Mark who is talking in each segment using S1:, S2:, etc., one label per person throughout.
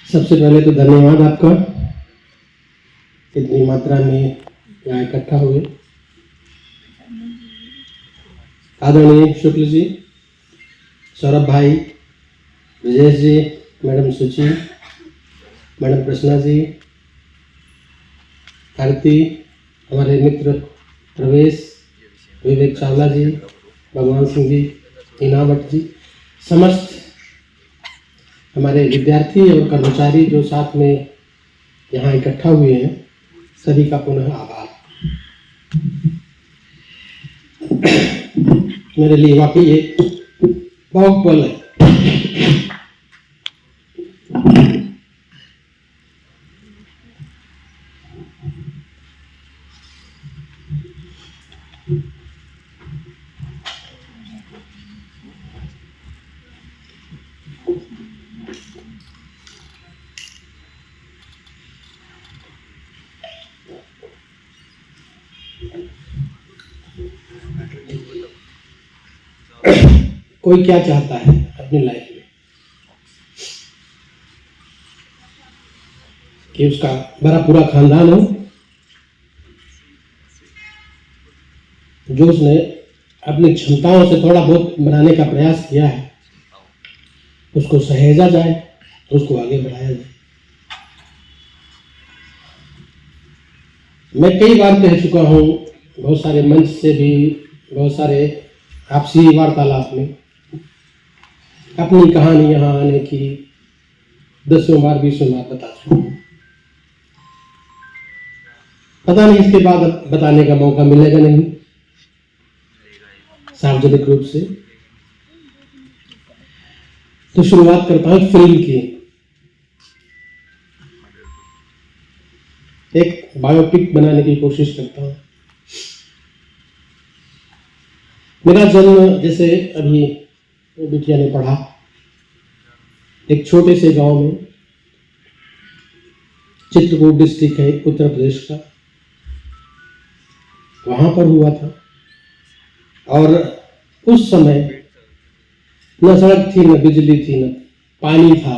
S1: सबसे पहले तो धन्यवाद आपका, इतनी मात्रा में यहाँ इकट्ठा हुए। आदरणीय शुक्ल जी, सौरभ भाई, विजय जी, मैडम सुचि, मैडम कृष्णा जी, भारती, हमारे मित्र प्रवेश, विवेक चावला जी, भगवान सिंह जी, हीना भट्ट जी, समस्त हमारे विद्यार्थी और कर्मचारी जो साथ में यहाँ इकट्ठा हुए हैं, सभी का पुनः आभार। मेरे लिए वाकई ये बहुत पल है। कोई क्या चाहता है अपनी लाइफ में कि उसका बड़ा पूरा खानदान हो, जो उसने अपनी क्षमताओं से थोड़ा बहुत बनाने का प्रयास किया है, उसको सहेजा जाए, उसको आगे बढ़ाया जाए। मैं कई बार कह चुका हूँ, बहुत सारे मंच से भी, बहुत सारे आपसी वार्तालाप में अपनी कहानी यहाँ आने की 10वें बार 20वें बार बता चुका हूँ। पता नहीं इसके बाद बताने का मौका मिलेगा नहीं सार्वजनिक रूप से। तो शुरुआत करता हूँ फिल्म की। एक बायोपिक बनाने की कोशिश करता हूँ। मेरा जन्म, जैसे अभी बिटिया ने पढ़ा, एक छोटे से गांव में, चित्रकूट डिस्ट्रिक्ट है उत्तर प्रदेश का, वहां पर हुआ था। और उस समय न सड़क थी, न बिजली थी, न पानी था,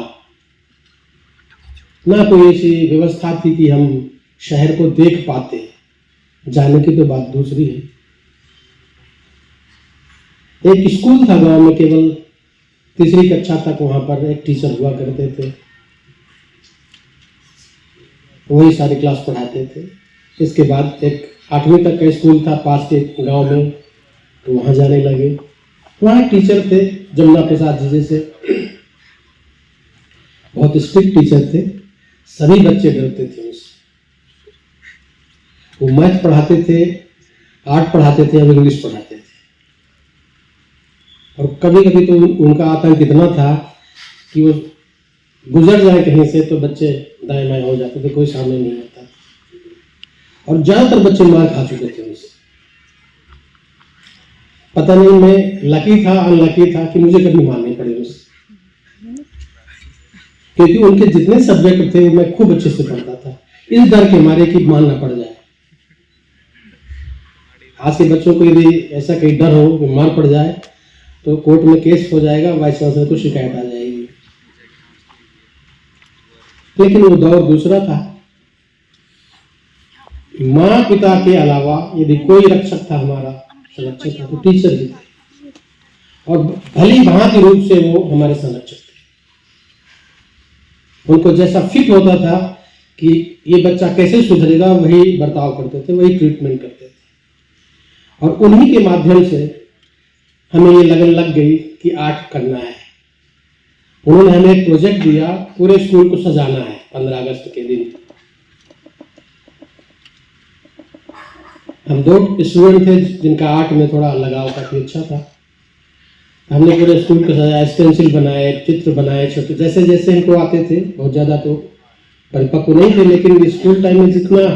S1: न कोई ऐसी व्यवस्था थी कि हम शहर को देख पाते। जाने की तो बात दूसरी है। एक स्कूल था गांव में, केवल 3री कक्षा तक वहां पर एक टीचर हुआ करते थे, वही सारी क्लास पढ़ाते थे। इसके बाद एक 8वीं तक का स्कूल था पास के गांव में, तो वहां जाने लगे। वहां एक टीचर थे जमुना प्रसाद जी जैसे, बहुत स्ट्रिक्ट टीचर थे, सभी बच्चे डरते थे उससे। वो मैथ पढ़ाते थे, आर्ट पढ़ाते थे और इंग्लिश पढ़ाते थे। और कभी कभी तो उनका आतंक इतना था कि वो गुजर जाए कहीं से तो बच्चे दाएं बाएं हो जाते थे, कोई सामने नहीं आता। और ज्यादातर बच्चे मार खा चुके थे उनसे। पता नहीं मैं लकी था अनलकी था कि मुझे कभी मारने पड़े उससे, क्योंकि उनके जितने सब्जेक्ट थे मैं खूब अच्छे से पढ़ता था, इस डर के मारे कि मारना पड़ जाए। आज के बच्चों को यदि ऐसा कहीं डर हो कि मार पड़ जाए तो कोर्ट में केस हो जाएगा, वाइस चांसलर को शिकायत आ जाएगी। लेकिन वो दौर दूसरा था। माँ पिता के अलावा यदि कोई रक्षक था, हमारा संरक्षक था, तो टीचर ही थे। और भली भांति रूप से वो हमारे संरक्षक थे। उनको जैसा फिट होता था कि ये बच्चा कैसे सुधरेगा, वही बर्ताव करते थे, वही ट्रीटमेंट करते थे। और उन्हीं के माध्यम से हमें ये लगन लग गई कि आर्ट करना है। उन्होंने हमें एक प्रोजेक्ट दिया, पूरे स्कूल को सजाना है 15 अगस्त के दिन। हम 2 स्टूडेंट थे जिनका आर्ट में थोड़ा लगाव काफी अच्छा था। हमने पूरे स्कूल को सजाया, स्टेंसिल बनाए, चित्र बनाए छोटे, जैसे जैसे हमको आते थे। बहुत ज्यादा तो परिपक्व नहीं थे, लेकिन स्कूल टाइम में जितना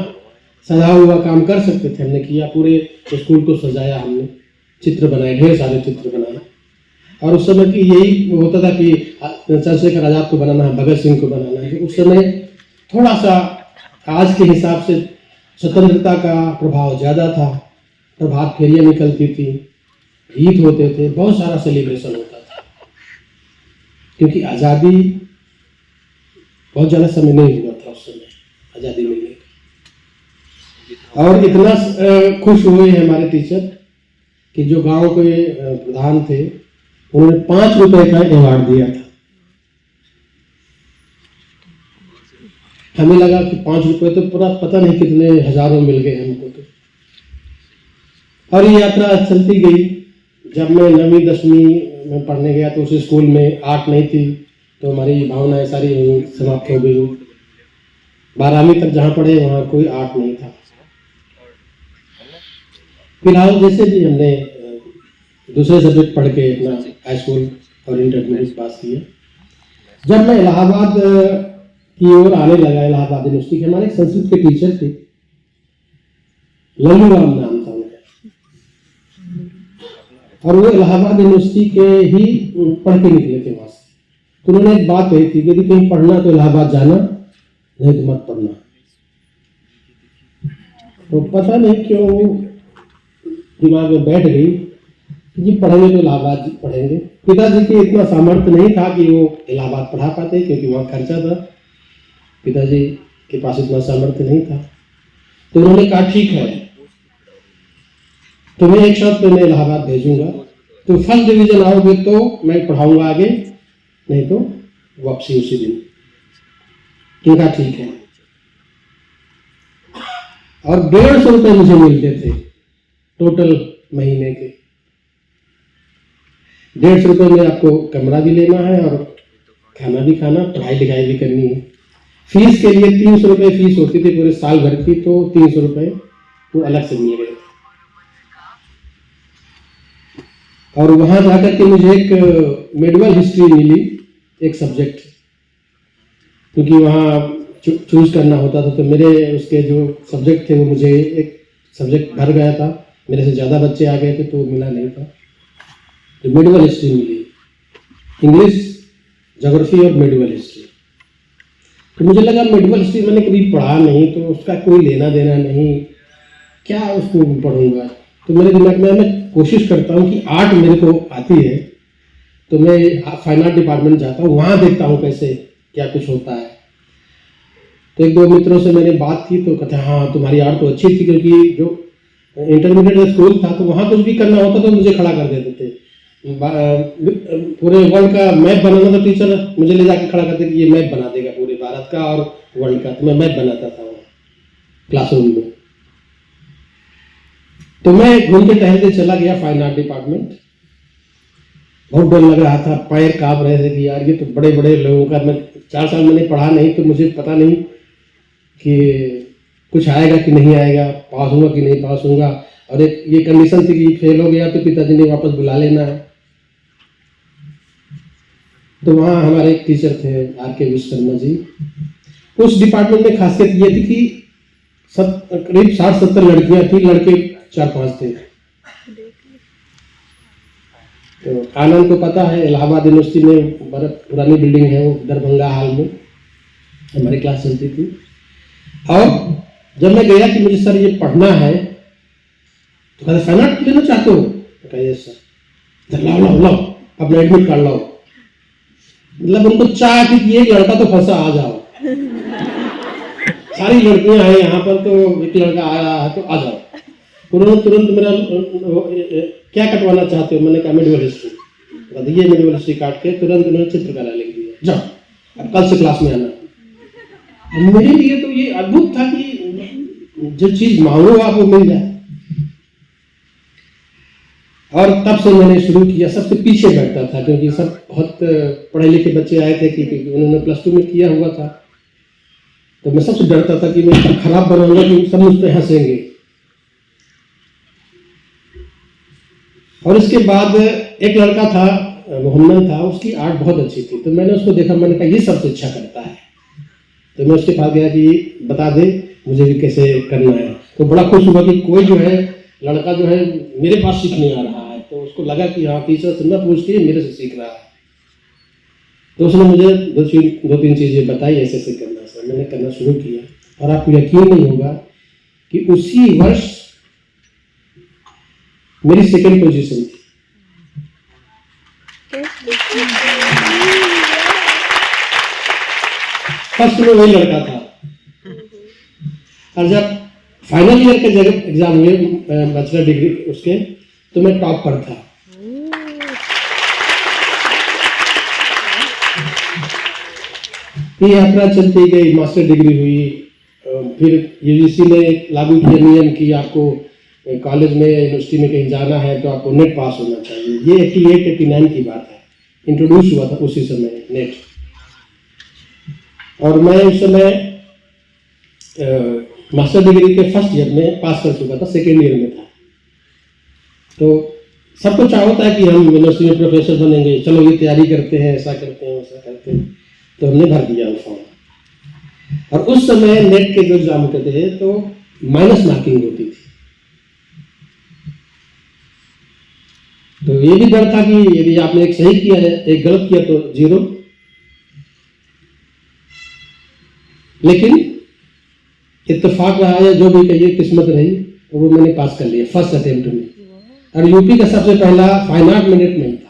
S1: सजा हुआ काम कर सकते थे हमने किया। पूरे स्कूल को सजाया हमने, चित्र बनाए, ढेर सारे चित्र बनाए। और उस समय की यही होता था कि चंद्रशेखर आजाद को बनाना है, भगत सिंह को बनाना है। उस समय थोड़ा सा आज के हिसाब से स्वतंत्रता का प्रभाव ज़्यादा था। प्रभात फेरियाँ निकलती थी, गीत होते थे, बहुत सारा सेलिब्रेशन होता था। क्योंकि आज़ादी बहुत ज़्यादा समय नहीं हुआ था उस समय आज़ादी मिलने का। और इतना खुश हुए हमारे टीचर कि जो गांव के प्रधान थे उन्होंने 5 रुपए का अवार्ड दिया था। हमें लगा कि 5 रुपए तो पूरा पता नहीं कितने हजारों मिल गए हमको तो। और ये यात्रा चलती गई। जब मैं 9वीं 10वीं में पढ़ने गया तो उस स्कूल में आर्ट नहीं थी, तो हमारी भावनाएं सारी समाप्त हो गई। 12वीं तक जहाँ पढ़े वहाँ कोई आर्ट नहीं था। फिलहाल जैसे भी हमने दूसरे सब्जेक्ट पढ़ के अपना हाई स्कूल और इंटरमीडिएट पास किया। जब मैं इलाहाबाद की ओर आने लगा, इलाहाबाद यूनिवर्सिटी के, हमारे संस्कृत के टीचर थे, लल्लू राम नाम था उनका, और वो इलाहाबाद यूनिवर्सिटी के ही पढ़ के निकले थे वहां से। तो उन्होंने एक बात कही थी कि यदि कहीं पढ़ना तो इलाहाबाद जाना, नहीं तो मत पढ़ना। तो पता नहीं क्यों दिमाग में बैठ गई कि जी पढ़ेंगे तो इलाहाबाद पढ़ेंगे। पिताजी की इतना सामर्थ्य नहीं था कि वो इलाहाबाद पढ़ा पाते, क्योंकि वहाँ खर्चा था, पिताजी के पास इतना सामर्थ्य नहीं था। तो उन्होंने कहा ठीक है, तुम्हें एक शर्त पे मैं इलाहाबाद भेजूंगा, तुम फर्स्ट डिवीजन आओगे तो मैं पढ़ाऊंगा आगे, नहीं तो वापसी उसी दिन। कहा ठीक है। और 150 रुपए मुझे मिलते थे टोटल महीने के। 150 रुपए में आपको कमरा भी लेना है और खाना भी खाना, पढ़ाई लिखाई भी करनी है। फीस के लिए 300 रुपए फीस होती थी पूरे साल भर की, तो 300 रुपए वो अलग से मिल गए। और वहां जाकर के मुझे एक मेडिवल हिस्ट्री मिली, एक सब्जेक्ट, क्योंकि वहाँ चूज करना होता था। तो मेरे उसके जो सब्जेक्ट थे वो मुझे एक सब्जेक्ट भर गया था, मेरे से ज़्यादा बच्चे आ गए थे तो मिला नहीं था। तो मेडिवल हिस्ट्री मिली, इंग्लिश, ज्योग्राफी और मेडिवल हिस्ट्री। तो मुझे लगा मेडिवल हिस्ट्री मैंने कभी पढ़ा नहीं, तो उसका कोई लेना देना नहीं, क्या उसको पढ़ूंगा। तो मेरे दिमाग में मैं कोशिश करता हूँ कि आर्ट मेरे को आती है, तो मैं फाइन आर्ट डिपार्टमेंट जाता हूँ, वहाँ देखता हूँ कैसे क्या कुछ होता है। तो एक दो मित्रों से मैंने बात की तो कहते हाँ तुम्हारी आर्ट तो अच्छी थी, क्योंकि जो इंटरमीडिएट स्कूल था तो वहाँ कुछ भी करना होता तो मुझे खड़ा कर देते थे। पूरे वर्ल्ड का मैप बनाना था, टीचर मुझे ले जाकर खड़ा करते कि ये मैप बना देगा पूरे भारत का और वर्ल्ड का। तो मैं मैप बनाता था वहाँ क्लासरूम में। तो मैं घूमते टहलते चला गया फाइन आर्ट डिपार्टमेंट। बहुत डर लग रहा था, पैर कांप रहे थे कि यार ये तो बड़े बड़े लोगों का, मैं 4 साल मैंने पढ़ा नहीं, तो मुझे पता नहीं कि कुछ आएगा कि नहीं आएगा, पास होगा कि नहीं पास होगा। और एक ये कंडीशन थी कि फेल हो गया तो पिताजी ने वापस बुला लेना है। तो वहाँ हमारे एक टीचर थे आर.के. विश्वकर्मा जी। उस डिपार्टमेंट में खासियत ये थी कि करीब 60-70 लड़कियां थी, लड़के 4-5 थे। तो आनंद को पता है, इलाहाबाद यूनिवर्सिटी में पुरानी बिल्डिंग है, वो दरभंगा हाल में हमारी क्लास चलती थी। और जब मैं गया कि मुझे सर ये पढ़ना है, तो कहते फाइन आर्ट लेना चाहते हो? तो कहा यस सर। लाओ लाओ लाओ अपना एडमिट कार्ड लाओ। मतलब उनको चाह थी कि एक लड़का तो फंसा, आ जाओ। सारी लड़कियां हैं यहाँ पर, तो एक लड़का आया है तो आ जाओ। उन्होंने तुरंत मेरा क्या कटवाना चाहते हो? मैंने कहा मेडिवल हिस्ट्री। ये मेडिवल हिस्ट्री काट के तुरंत उन्होंने चित्रकला लिख दिया, जाओ अब कल से क्लास में आना। मेरे लिए तो ये अद्भुत था कि जो चीज मांगो आप वो मिल जाए। और तब से मैंने शुरू किया, सबसे पीछे बैठता था, क्योंकि सब बहुत पढ़े लिखे बच्चे आए थे कि उन्होंने +2 में किया हुआ था। तो मैं सबसे डरता था कि मैं इतना खराब बनाऊंगा कि सब मुझ पर हंसेंगे। और इसके बाद एक लड़का था, मोहम्मद था, उसकी आर्ट बहुत अच्छी थी। तो मैंने उसको देखा, मैंने कहा ये सबसे अच्छा करता है। तो मैं उसके पास गया कि बता दे मुझे भी कैसे करना है। तो बड़ा खुश हुआ कि कोई जो है लड़का जो है मेरे पास सीखने आ रहा है। तो उसको लगा कि हाँ टीचर से न पूछ के मेरे से सीख रहा है। तो उसने मुझे 2-3 चीज़ें बताई, ऐसे ऐसे करना सर। मैंने करना शुरू किया और आपको यकीन नहीं होगा कि उसी वर्ष मेरी 2nd पोजीशन थी। फर्स्ट में वही लड़का था। और जब फाइनल ईयर के जब एग्जाम हुए बैचलर डिग्री उसके, तो मैं टॉप पर था। ये यात्रा चलती गई, मास्टर डिग्री हुई, फिर यूजीसी ने लागू किया नियम कि आपको कॉलेज में यूनिवर्सिटी में कहीं जाना है तो आपको नेट पास होना चाहिए। ये 88-89 की बात है, इंट्रोड्यूस हुआ था उसी समय नेट। और मैं उस समय मास्टर डिग्री के फर्स्ट ईयर में पास कर चुका था, सेकेंड ईयर में था। तो सबको चाह होता है कि हम यूनिवर्सिटी में प्रोफेसर बनेंगे, चलो ये तैयारी करते हैं, ऐसा करते हैं वैसा करते हैं। तो हमने भर दिया वो फॉर्म। और उस समय नेट के जो एग्जाम होते थे तो माइनस मार्किंग होती थी। तो ये भी डर था कि यदि आपने एक सही किया है, एक गलत किया तो 0। लेकिन इत्तेफाक रहा है, जो भी कहिए किस्मत रही, वो मैंने पास कर लिया फर्स्ट अटेम्प्ट में। और यूपी का सबसे पहला फाइन आर्ट में नेट नहीं था।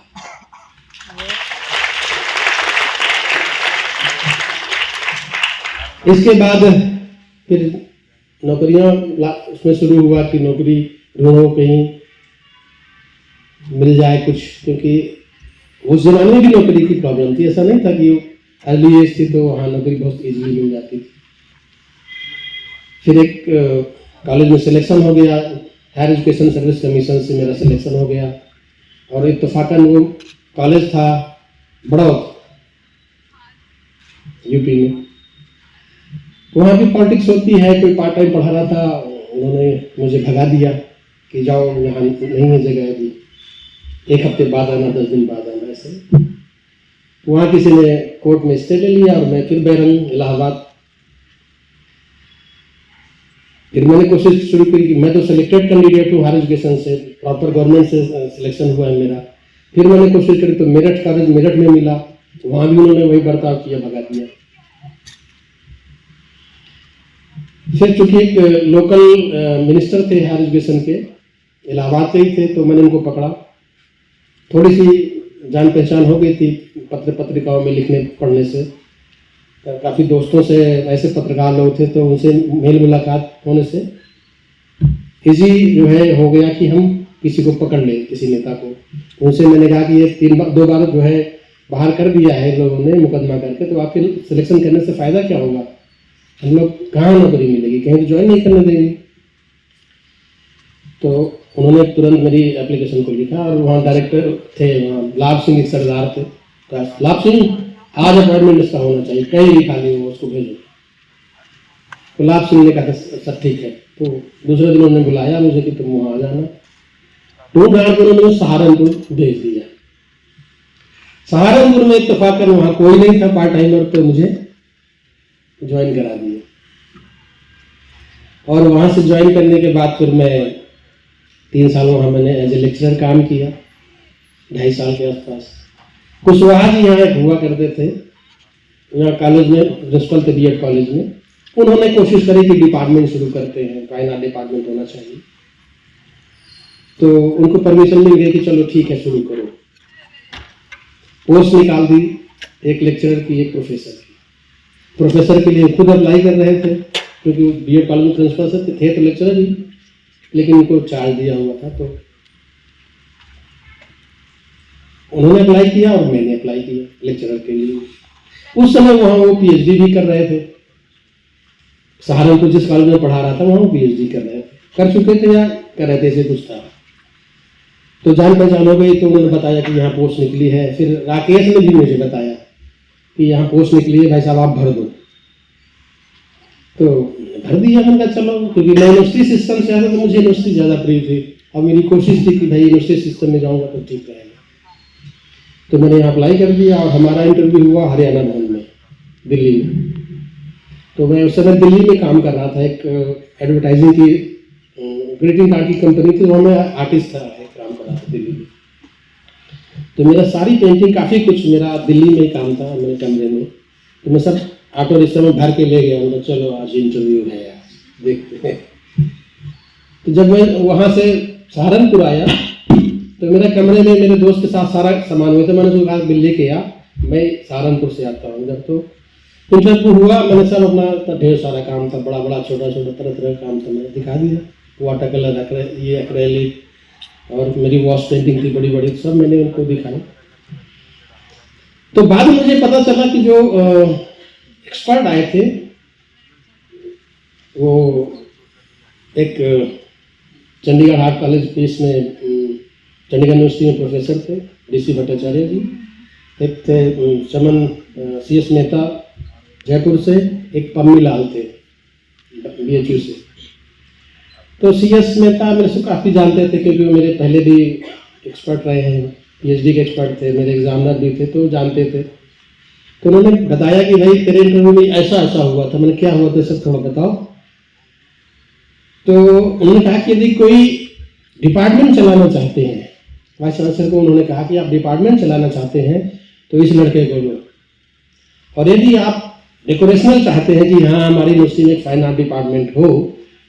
S1: इसके बाद फिर नौकरियां उसमें शुरू हुआ कि नौकरी ढूंढो, कहीं मिल जाए कुछ, क्योंकि उस जमाने में भी नौकरी की प्रॉब्लम थी। ऐसा नहीं था कि अर्ली एज थी तो वहाँ नौकरी बहुत इजीली मिल जाती थी। फिर एक कॉलेज में सिलेक्शन हो गया, हायर एजुकेशन सर्विस कमीशन से मेरा सिलेक्शन हो गया। और इत्तेफाकन वो कॉलेज था बड़ौत, यूपी में। वहाँ भी पॉलिटिक्स होती है, कोई पार्ट टाइम पढ़ा रहा था, उन्होंने मुझे भगा दिया कि जाओ, यहाँ नहीं है जगह अभी, 1 हफ्ते बाद आना, 10 दिन बाद आना। ऐसे वहाँ किसी ने कोर्ट में स्टे ले लिया और मैं फिर बैरंग इलाहाबाद। फिर मैंने कोशिश शुरू की कि मैं तो सिलेक्टेड कैंडिडेट हूँ हायर एजुकेशन से, प्रॉपर गवर्नमेंट से सिलेक्शन हुआ है मेरा। फिर मैंने कोशिश करी तो मेरठ कॉलेज मेरठ में मिला, वहाँ भी उन्होंने वही बर्ताव किया, भगा दिया। फिर चूंकि एक लोकल मिनिस्टर थे हायर एजुकेशन के, इलाहाबाद से ही थे, तो मैंने उनको पकड़ा। थोड़ी सी जान पहचान हो गई थी पत्रिकाओं में लिखने पढ़ने से, काफ़ी दोस्तों से, ऐसे पत्रकार लोग थे तो उनसे मेल मुलाकात होने से इजी जो है हो गया कि हम किसी को पकड़ लें, किसी नेता को। उनसे मैंने कहा कि ये 2 बार जो है बाहर कर दिया है लोगों ने मुकदमा करके, तो आपके सिलेक्शन करने से फ़ायदा क्या होगा, हम लोग कहाँ नौकरी मिलेगी, कहीं तो ज्वाइन नहीं करने देंगे। तो उन्होंने तुरंत मेरी एप्लीकेशन को लिखा और वहाँ डायरेक्टर थे, वहाँ लाभ सिंह एक सरदार थे, तो लाभ सिंह आज अपॉइंटमेंट इसका होना चाहिए, कहीं भी खाली हो उसको भेजो। तो लाभ सिंह ने कहा सर ठीक है। तो दूसरे दिन उन्होंने बुलाया मुझे कि तुम वहाँ आ जाना। तो उन्होंने सहारनपुर भेज दिया। सहारनपुर में इत्तेफाकन वहाँ कोई नहीं था पार्ट टाइमर, तो मुझे ज्वाइन करा दिया। और वहाँ से ज्वाइन करने के बाद फिर मैं 3 साल वहाँ मैंने एज ए लेक्चरर काम किया, 2.5 साल के आसपास। कुशवाहा जी यहाँ एक हुआ करते थे, यहाँ कॉलेज में प्रिंसिपल थे बीएड कॉलेज में। उन्होंने कोशिश करी कि डिपार्टमेंट शुरू करते हैं, फाइन आर्ट डिपार्टमेंट होना चाहिए। तो उनको परमिशन मिल गई कि चलो ठीक है शुरू करो। पोस्ट निकाल दी, एक लेक्चरर की, एक प्रोफेसर की। प्रोफेसर के लिए खुद अप्लाई कर रहे थे क्योंकि बीएड कॉलेज में प्रिंसिपल से थे तो लेक्चरर ही, लेकिन उनको चार्ज दिया हुआ था। तो उन्होंने अप्लाई किया और मैंने अप्लाई किया लेक्चरर के लिए। उस समय वहाँ वो पीएचडी भी कर रहे थे, सहारनपुर जिस कॉलेज में पढ़ा रहा था वहाँ वो पीएचडी कर रहे थे, कर चुके थे या कर रहे थे, ऐसे कुछ था। तो जान पहचान हो गई, तो उन्होंने बताया कि यहाँ पोस्ट निकली है। फिर राकेश ने भी मुझे बताया कि यहाँ पोस्ट निकली है भाई साहब, आप भर दो। तो भर दिया। मैंने कहा चलो, क्योंकि मैं यूनिवर्सिटी सिस्टम से आता तो मुझे यूनिवर्सिटी ज़्यादा प्रिय थी और मेरी कोशिश थी कि भाई यूनिवर्सिटी सिस्टम में जाऊँगा तो ठीक रहेगा। तो मैंने यहाँ अप्लाई कर दिया और हमारा इंटरव्यू हुआ हरियाणा भवन में, दिल्ली में। तो मैं उस समय दिल्ली में काम कर रहा था, एक एडवर्टाइजिंग की ग्रीटिंग कार्ड की कंपनी थी, वहाँ मैं आर्टिस्ट था, काम कर रहा था दिल्ली में। तो मेरा सारी पेंटिंग काफ़ी कुछ मेरा दिल्ली में ही काम था, मेरे कमरे में। तो मैं सब ऑटो रिक्शा में भर के ले गया, उनको चलो आज इंटरव्यू है यार, देखते हैं। तो जब मैं वहाँ से सहारनपुर आया तो मेरे कमरे में मेरे दोस्त के साथ सारा सामान हुआ था। मैंने उसको कहा बिल्ली के यार मैं सहारनपुर से आता हूँ। जब तो इंटरव्यू हुआ, मैंने सब अपना इतना ढेर सारा काम था, बड़ा बड़ा छोटा छोटा तरह तरह का काम था, मैंने दिखा दिया। वाटर कलर, ये एक्रेलिक और मेरी वॉश पेंटिंग थी बड़ी बड़ी, सब मैंने उनको दिखाई। तो बाद में मुझे पता चला कि जो एक्सपर्ट आए थे वो एक चंडीगढ़ आर्ट कॉलेज पीस में चंडीगढ़ यूनिवर्सिटी में प्रोफेसर थे DC भट्टाचार्य जी, एक थे चमन CS मेहता जयपुर से, एक पम्मी लाल थे BHU से। तो CS मेहता मेरे से काफ़ी जानते थे क्योंकि वो मेरे पहले भी एक्सपर्ट रहे हैं, PhD के एक्सपर्ट थे, मेरे एग्जामिनर भी थे, तो जानते थे। तो उन्होंने बताया कि भाई तेरे इंटरव्यू में ऐसा ऐसा हुआ था। मैंने क्या हुआ था सब थोड़ा बताओ। तो उन्होंने कहा कि यदि कोई डिपार्टमेंट चलाना चाहते हैं, वाइस चांसलर को उन्होंने कहा कि आप डिपार्टमेंट चलाना चाहते हैं तो इस लड़के को लो, और यदि आप डेकोरेशनल चाहते हैं कि हाँ हमारी यूनिवर्सिटी में एक फाइन आर्ट डिपार्टमेंट हो,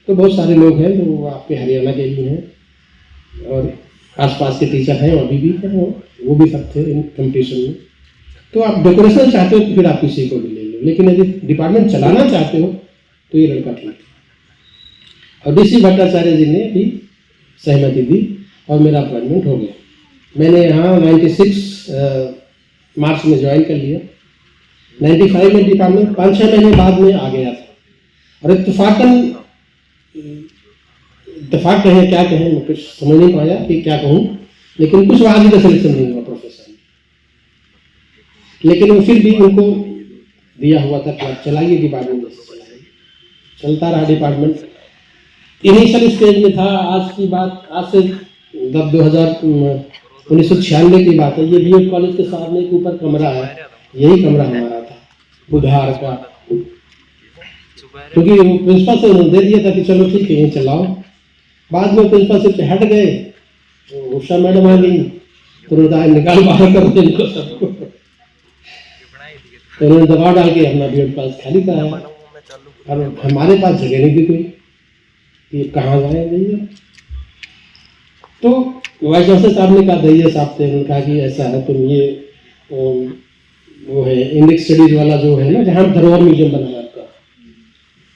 S1: तो बहुत सारे लोग हैं जो वो आपके हरियाणा के भी हैं और आसपास के टीचर हैं, अभी भी हैं, वो भी सब थे इन कंपटीशन में। तो आप डेकोरेशनल चाहते हो तो फिर आप किसी को भी ले लो, लेकिन यदि डिपार्टमेंट चलाना चाहते हो तो ये लड़का ठीक है। और DC भट्टाचार्य जी ने भी सहमति दी और मेरा अपॉइंटमेंट हो गया। मैंने यहाँ 96 मार्च में ज्वाइन कर लिया। 95 में डिपार्टमेंट 5-6 महीने बाद में आ गया था। और इत्तेफाक कहें क्या कहें, मैं कुछ समझ नहीं पाया कि क्या कहूँ, लेकिन कुछ वहाँ का सिलेक्शन नहीं हुआ प्रोफेसर में। लेकिन वो फिर भी उनको दिया हुआ था कि आप चलाइए डिपार्टमेंट, जैसे चलाइए। चलता रहा डिपार्टमेंट। इनिशियल स्टेज में था, आज की बात, आज से 1996 की बात है। ये BEd कॉलेज के सामने एक ऊपर कमरा है, यही कमरा हमारा था बुधार का, क्योंकि प्रिंसिपल से उन्होंने दे दिया था कि चलो ठीक है ये चलाओ। बाद में प्रिंसिपल से हट गए, तो उषा मैडम आ गई, तो उन्होंने निकाल बाहर कर दिया इनको सबको। तो उन्होंने दबाव डाल के अपना BEd कॉलेज खाली कराया, और हमारे पास जगह नहीं थी कोई, ये कहाँ जाए भैया। तो वाइस चांसलर साहब ने कहा, दैया साहब थे, उन्होंने कहा कि ऐसा है तुम ये वो है इंडिक स्टडीज वाला जो है ना, जहाँ धरोहर म्यूजियम बना है आपका,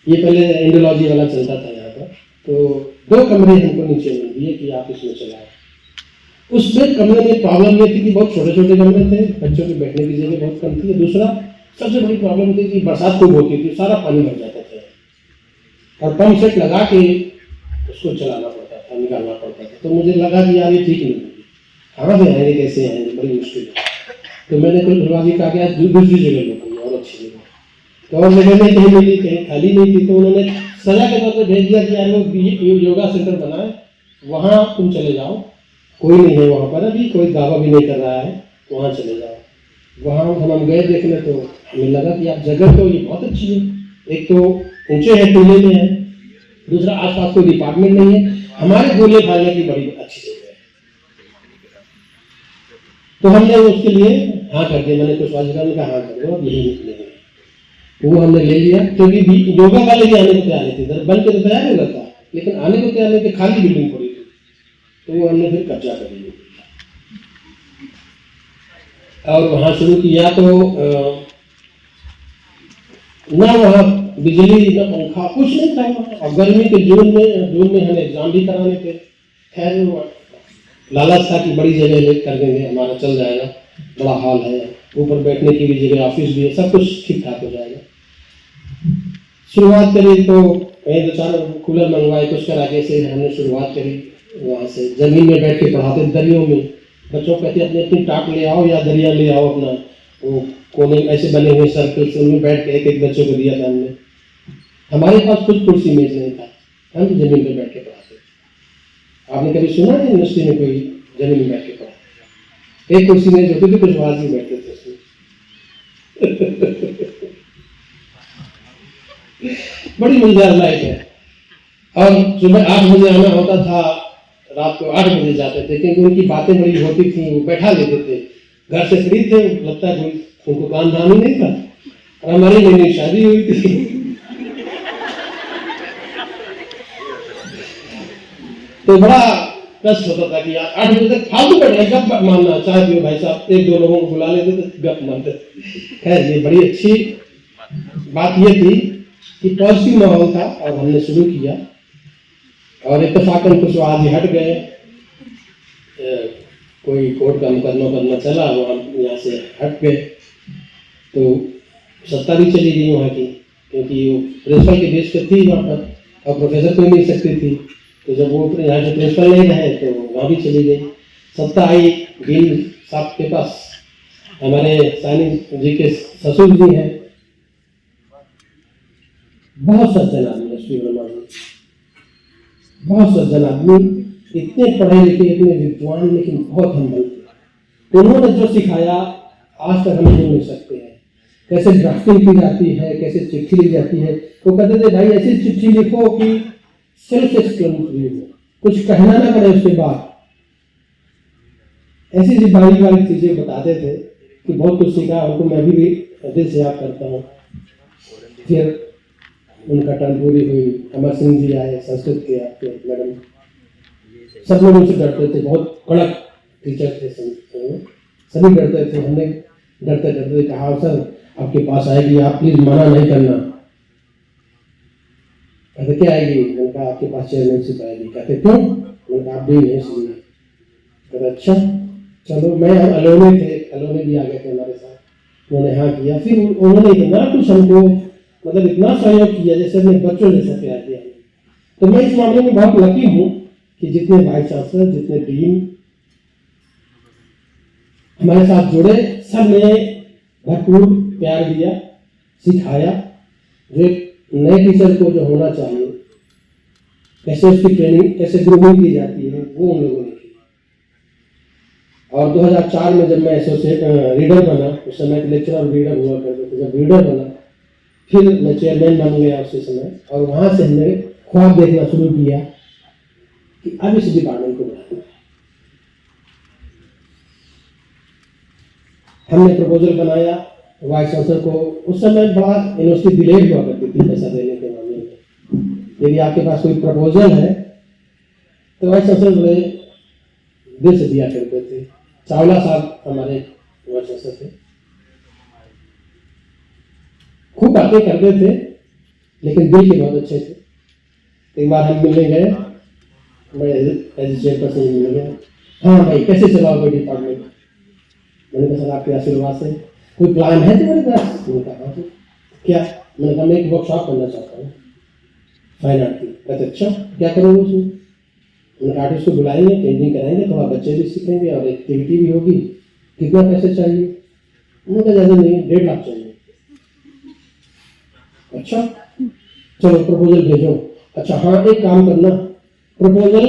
S1: ये पहले इंडोलॉजी वाला चलता था यहाँ पर, तो 2 कमरे हमको नीचे मिल दिए कि आप इसमें चलाओ। उसमें कमरे में प्रॉब्लम ये थी कि बहुत छोटे छोटे कमरे थे, बच्चों के बैठने की जगह बहुत कम थी। दूसरा सबसे बड़ी प्रॉब्लम थी कि बरसात खूब होती थी, सारा पानी भर जाता था, और पंप सेट लगा के उसको चलाना पड़ता था, निकालना पड़ता था। तो मुझे लगा कि यार ये ठीक नहीं होगी, कहाँ से आएंगे, कैसे आएंगे, बड़ी मुश्किल है। तो मैंने कुछ भरवाजी कहा कि दूसरी जगह लो, कोई और अच्छी जगह। तो और जगह में कहीं मिली, कहीं खाली नहीं थी, तो उन्होंने सजा के तौर पर भेज दिया कि यार लोग योगा सेंटर बनाए, वहाँ तुम चले जाओ, कोई नहीं है वहाँ पर, अभी कोई दावा भी नहीं कर रहा है, वहाँ चले जाओ। वहाँ हम गए देखने, तो हमें लगा कि यार जगह तो ये बहुत अच्छी है, एक तो ऊंचे है, टीले में है, दूसरा आसपास कोई डिपार्टमेंट नहीं है, हमारे बोलने भागने की बड़ी अच्छी जगह है। तो हमने उसके लिए हाँ कर दिया। मैंने कुछ वाजिका का हाँ कर दो, अब यही निकलेंगे। तो वो हमने ले लिया, क्योंकि योगा वाले भी आने को तैयार नहीं थे, बन के तो तैयार हो गया था, लेकिन आने को तैयार नहीं थे, खाली बिल्डिंग पड़ी थी। तो वो हमने फिर कब्जा कर लिया और वहाँ शुरू किया। तो ना वहाँ बिजली ना पंखा कुछ नहीं था, और गर्मी के जून में हमें एग्जाम भी कराने थे। खैर लालच था कि बड़ी जगह ले कर देंगे, हमारा चल जाएगा, बड़ा हॉल है, ऊपर बैठने की भी जगह, ऑफिस भी है, सब कुछ ठीक ठाक हो जाएगा। शुरुआत करी तो कहीं 2-4 कूलर मंगवाए, कुछ कर आगे से हमने शुरुआत करी। वहाँ से जमीन में बैठ के पढ़ाते, दरियों में। बच्चों को कहते अपनी अपनी टाट ले आओ या दरिया ले आओ, अपना वो कोने ऐसे बने हुए सर्कल से, उनमें बैठ के एक बच्चे को दिया था हमने। हमारे पास कुछ कुर्सी मेज नहीं था, हम जमीन पर बैठ के पढ़ाते। आपने कभी सुना है यूनिवर्सिटी में कोई जमीन में बैठ के पढ़ा? एक कुर्सी मेज होती थी, कुछ वाजी बैठते थे उसमें। बड़ी मजेदार लाइफ है। और सुबह 8 बजे आना होता था, रात को 8 बजे जाते थे, क्योंकि उनकी बातें बड़ी होती थी, वो बैठा लेते थे। घर से फ्री थे, लगता है उनको काम धाम ही नहीं था। और हमारी नई शादी हुई थी। तो बड़ा कष्ट होता था कि यार 8 बजे तक फालतू बैठे, गप मारना, चाय पियो भाई साहब, 1-2 लोगों को बुला लेते थे, गप मारते। खैर ये बड़ी अच्छी बात ये थी कि पॉजिटिव माहौल था और हमने शुरू किया और इत्तेफाकन कुछ आज ही हट गए। कोई कोर्ट का मुकदमा करना चला, वहाँ यहाँ से हट गए तो सत्ता भी चली गई वहाँ की, क्योंकि वो प्रिंसिपल के बेस पे थी वहाँ पर और प्रोफेसर कोई मिल सकती थी। तो जब वो यहाँ से प्रिंसिपल नहीं रहे तो वहाँ भी चली गई। सत्ता आई डीन साहब के पास, हमारे सानी जी के ससुर जी हैं, बहुत सज्जन आदमी श्री वर्मा जी, बहुत सज्जन आदमी, इतने पढ़े लिखे, इतने विद्वान, लेकिन बहुत हम्बल थे। उन्होंने जो सिखाया आज तक हम नहीं मिल सकते हैं। कैसे ड्राफ्टिंग की जाती है, कैसे चिट्ठी ली जाती है। वो कहते थे भाई ऐसी चिट्ठी लिखो कि सेल्फ एक्सप्लेनेटरी हो, कुछ कहना ना पड़े उसके बाद। ऐसी सी बारीक बारीक चीजें बताते थे कि बहुत कुछ सीखा। उनको मैं भी दिल से याद करता हूँ। फिर उनका टर्न पूरी हुई, अमर सिंह जी आए, संस्कृत के आपके मैडम, सब लोग उनसे डरते थे, बहुत कड़क टीचर थे, सभी डरते थे। हमने डरते डरते कहा सर आपके पास आएगी, आप प्लीज मना नहीं करना। कहते क्या आएगी? मैंने कहा आपके पास चेयरमैनशिप आएगी। कहते क्यों? मैंने कहा आप भी नहीं सुनिए। कहते अच्छा चलो। मैं अलोने थे, अलोने भी आ गए थे हमारे साथ, उन्होंने हाँ किया। फिर उन्होंने इतना कुछ हमको मतलब इतना सहयोग किया जैसे अपने बच्चों जैसा प्यार किया। तो मैं इस मामले में बहुत लकी हूँ कि जितने वाइस चांसलर, जितने डीन हमारे साथ जुड़े, सब ने भरपूर प्यार दिया, सिखाया। जो नए टीचर को जो होना चाहिए, कैसे उसकी ट्रेनिंग, कैसे ग्रूमिंग की जाती है, वो उन लोगों ने की। और 2004 में जब मैं एसोसिएट रीडर बना, उस समय लेक्चरर और रीडर हुआ करते थे, जब रीडर बना फिर मैं चेयरमैन बन गया उसी समय। और वहाँ से हमने ख्वाब देखना शुरू किया कि अब इस डिपार्टमेंट को बढ़ाना है। हमने प्रपोजल बनाया वाइस चांसलर को। उस समय बड़ा यूनिवर्सिटी डिलेड हुआ करती थी पैसा देने के मामले में। यदि आपके पास कोई प्रपोजल है तो वाइस चांसलर बड़े दिल से दिया करते थे। चावला साहब हमारे वाइस चांसलर थे, खूब बातें करते थे, लेकिन दिल के बहुत अच्छे थे। एक बार हम मिलने गए, मैं एज चेयरपर्सन मिल गया। हाँ भाई कैसे चलाओगे डिपार्टमेंट? मैंने कहा सर आपके आशीर्वाद से। कोई प्लान है तुम्हारे पास? मैंने कहा तो क्या? मैंने कहा मैं एक वर्कशॉप करना चाहता हूँ फाइन आर्ट की। कहते अच्छा क्या करोगे उसमें? मैंने आर्टिस्ट को बुलाएंगे, पेंटिंग कराएंगे, थोड़ा बच्चे भी सीखेंगे और एक्टिविटी भी होगी। कितना पैसे चाहिए? मैंने कहा ज़्यादा नहीं, 1.5 लाख चाहिए। अच्छा चलो प्रपोजल भेजो। अच्छा हाँ एक काम करना, प्रपोजल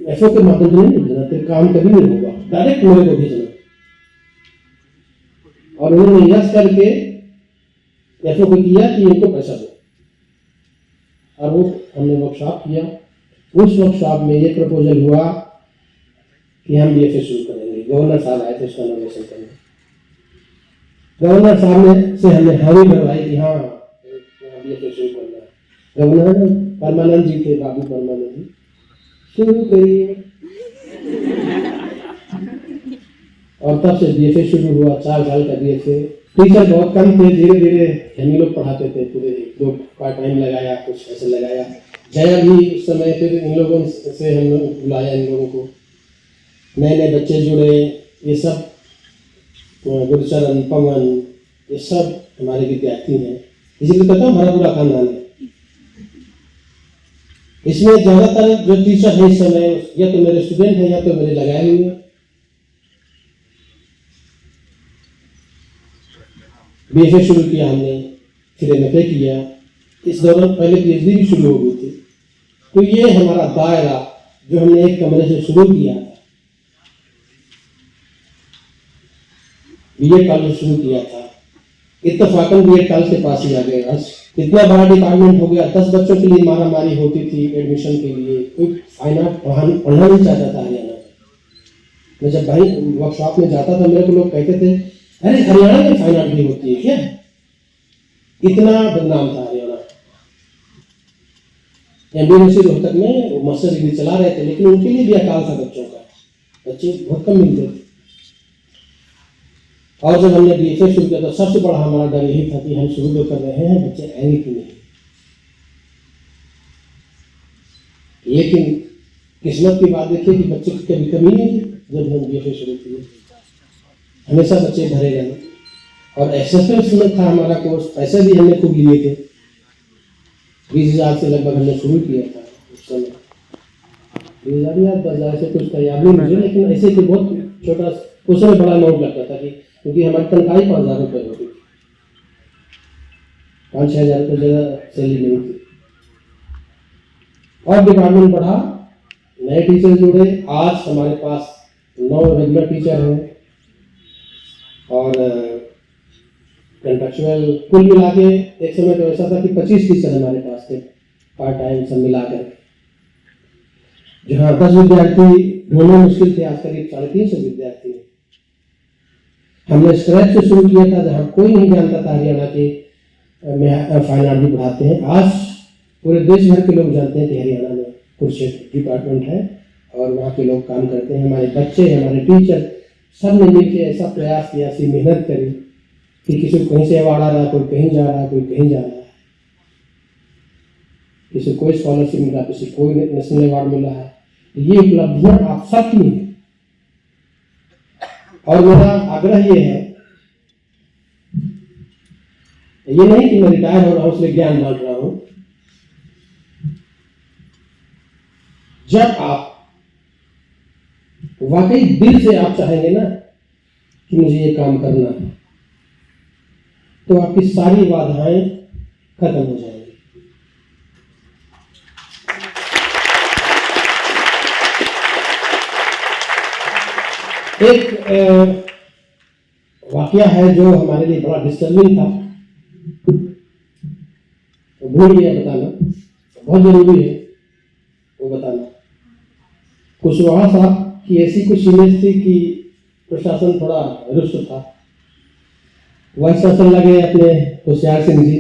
S1: एफओ के माध्यम से नहीं भेजना, फिर काम कभी नहीं होगा, डायरेक्ट मेरे को भेजना। और उन्होंने यस करके एफओ को किया कि इनको पैसा दो। और वो हमने वर्कशॉप किया। उस वर्कशॉप में ये प्रपोजल हुआ कि हम बीएफए शुरू करेंगे। गवर्नर साहब आए थे उसका नोमिनेशन करने। गवर्नर साहब ने से हमने हामी भरवाई कि हाँ बीएफए शुरू करना है। गवर्नर परमानंद जी थे, बाबू परमानंद जी, शुरू करिए। और तब से बीएफए शुरू हुआ। 4 साल का बीएफए। टीचर बहुत कम थे, धीरे धीरे हम लोग पढ़ाते थे। पूरे 2 पार्ट टाइम लगाया, कुछ ऐसे लगाया। जया भी उस समय, फिर इन लोगों से हम लोग बुलाया, इन लोगों को नए नए बच्चे जुड़े। ये सब गुरचरण, पवन, ये सब हमारे विद्यार्थी हैं। इसीलिए कहता हूँ बड़ा बुरा खानदान है। इसमें ज्यादातर जो टीचर है इस समय या तो मेरे स्टूडेंट हैं या तो मेरे लगाए हुए हैं। बीएफए शुरू किया हमने, फिर एमएफए किया। इस दौरान पहले पीएचडी भी शुरू हो गई थी। तो ये हमारा दायरा जो हमने एक कमरे से शुरू किया था, बीएड कॉलेज शुरू किया था, इत्तेफाकन बीएड कॉलेज के पास ही आ गए। बस इतना बड़ा डिपार्टमेंट हो गया। 10 बच्चों के लिए मारा मारी होती थी एडमिशन के लिए। कोई फाइन आर्ट पढ़ना नहीं चाहता था हरियाणा में। मैं जब भाई वर्कशॉप में जाता था, मेरे को लोग कहते थे अरे हरियाणा में फाइन आर्ट भी होती है क्या? इतना बदनाम था हरियाणा। एमबीएससी रोहतक में मास्टर डिग्री चला रहे थे, लेकिन उनके लिए भी अकाल था बच्चों का। बच्चे बहुत कम मिलते थे। और जब हमने BFA शुरू किया तो सबसे बड़ा हमारा डर यही था कि हम शुरू तो कर रहे हैं, बच्चे आएंगे कि नहीं। लेकिन किस्मत की बात देखिए कि बच्चे की कभी कमी नहीं थी। जब हम BFA शुरू किए हमेशा बच्चे भरे रहे और एक्सेप्टेंस में था हमारा कोर्स। पैसे भी हमने खूब लिए थे, 20,000 से लगभग हमने शुरू किया था उस समय। 20,000 या 10,000 से कुछ था याद नहीं मुझे, लेकिन ऐसे तो बहुत छोटा उस समय बड़ा अमाउंट लगता था कि क्योंकि हमारी तनख्वाह ही 5,000 रुपये होती थी, 5-6 हज़ार रुपये ज़्यादा सैलरी नहीं थी। और डिपार्टमेंट बढ़ा, नए टीचर जुड़े। आज हमारे पास 9 रेगुलर टीचर हैं और कंट्रेक्चुअल कुल मिला के एक समय तो ऐसा था कि 25 टीचर हमारे पास थे पार्ट टाइम सब मिलाकर। जहाँ 10 विद्यार्थी ढूंढना मुश्किल थे, आज करीब 350 विद्यार्थी हैं। हमने स्क्रैच से शुरू किया था, जहाँ कोई नहीं जानता था हरियाणा के में फाइन आर्ट भी पढ़ाते हैं। आज पूरे देश भर के लोग जानते हैं कि हरियाणा में कुरुक्षेत्र डिपार्टमेंट है और वहाँ के लोग काम करते हैं। हमारे बच्चे, हमारे टीचर सब ने मिलकर ऐसा प्रयास किया, ऐसी मेहनत करी कि किसी को कहीं से अवार्ड आ रहा है, कोई कहीं जा रहा है, कोई कहीं जा रहा है, किसी कोई स्कॉलरशिप मिला, किसी कोई नेशनल अवार्ड मिला है। ये उपलब्धियां आप सबकी हैं और मेरा आग्रह ये है, ये नहीं कि मैं रिटायर हो रहा हूं इसलिए ज्ञान बांट रहा हूं। जब आप वाकई दिल से आप चाहेंगे ना कि मुझे ये काम करना है, तो आपकी सारी बाधाएं खत्म हो जाएंगी। एक वाकया है जो हमारे लिए बड़ा डिस्टर्बिंग था, तो भूल गया बताना, बहुत जरूरी है वो बताना। कुशवाहा साहब की ऐसी कुछ इमेज थी कि प्रशासन थोड़ा रुष्ट था। वाइस चांसलर लगे अपने होशियार सिंह जी,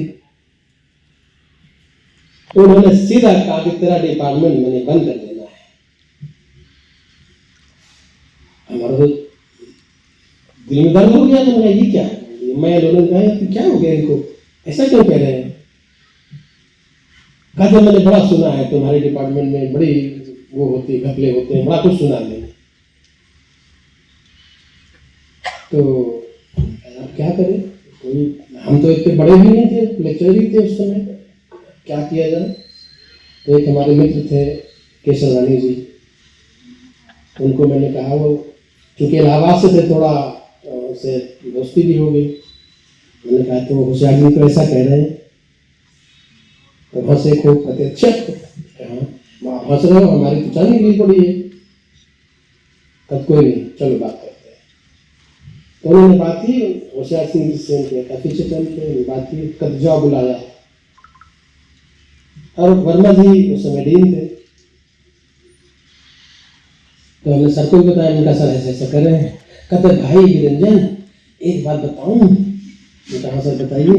S1: तो उन्होंने सीधा कहा कि तेरा डिपार्टमेंट मैंने बंद कर देना है। हमारा तो दिल में दर्द हो गया, तो ये क्या है? मैं लोगों ने कहा कि क्या हो गया इनको, ऐसा क्यों कह रहे हैं? कहा मैंने बड़ा सुना है तुम्हारे डिपार्टमेंट में बड़ी वो होती है, घपले होते हैं, बड़ा कुछ सुना नहीं। तो अब क्या करें, कोई हम तो इतने बड़े भी नहीं थे, लेक्चर ही थे उस समय, क्या किया जाए। तो एक हमारे मित्र थे केशव रानी जी, उनको मैंने कहा, वो चूंकि इलाहाबाद से थे, थोड़ा उससे दोस्ती भी हो गई। मैंने कहा तो होशियार जी तो ऐसा कह रहे हैं, तो हंसे खूब, कहते अच्छा हंस रहे हो, हमारी तो चाली निकली पड़ी है। तब कोई नहीं, चलो बात करते हैं। तो उन्होंने बात की, होशियार सिंह से काफी चल के बात की, कब जाओ बुलाया। और वर्मा जी उस समय डीन थे, तो हमने सर को बताया, उनका सर ऐसे ऐसा कर रहे हैं। कहते भाई निरंजन एक बात बताऊं? कहा सर बताइए।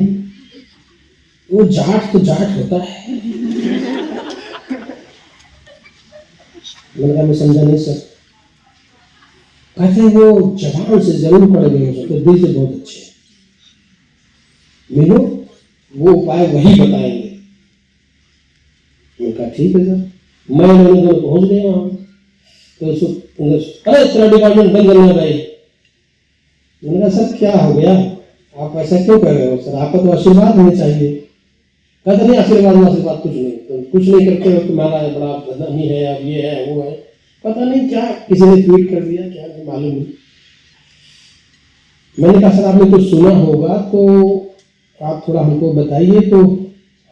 S1: वो जाट तो जाट होता है। मैंने कहा मैं समझा नहीं सर। कहते वो जबान से जरूर पढ़े गए हो, तो दिल से बहुत अच्छे मिलो, वो उपाय वही बताएंगे। मैंने कहा ठीक है सर। मैं उन्होंने पहुंच गए वहां, तो अरे तेरा डिपार्टमेंट बंद करना भाई। मैंने कहा सर क्या हो गया, आप ऐसा क्यों कर रहे हो सर, आपका तो आशीर्वाद होना चाहिए। कहते नहीं आशीर्वाद कुछ नहीं, तो कुछ नहीं करते हो, तुम्हारा बड़ा बदनामी है, अब ये है वो है, पता नहीं क्या किसी ने ट्वीट कर दिया, क्या नहीं मालूम नहीं। मैंने कहा सर आपने कुछ सुना होगा तो आप थोड़ा हमको बताइए, तो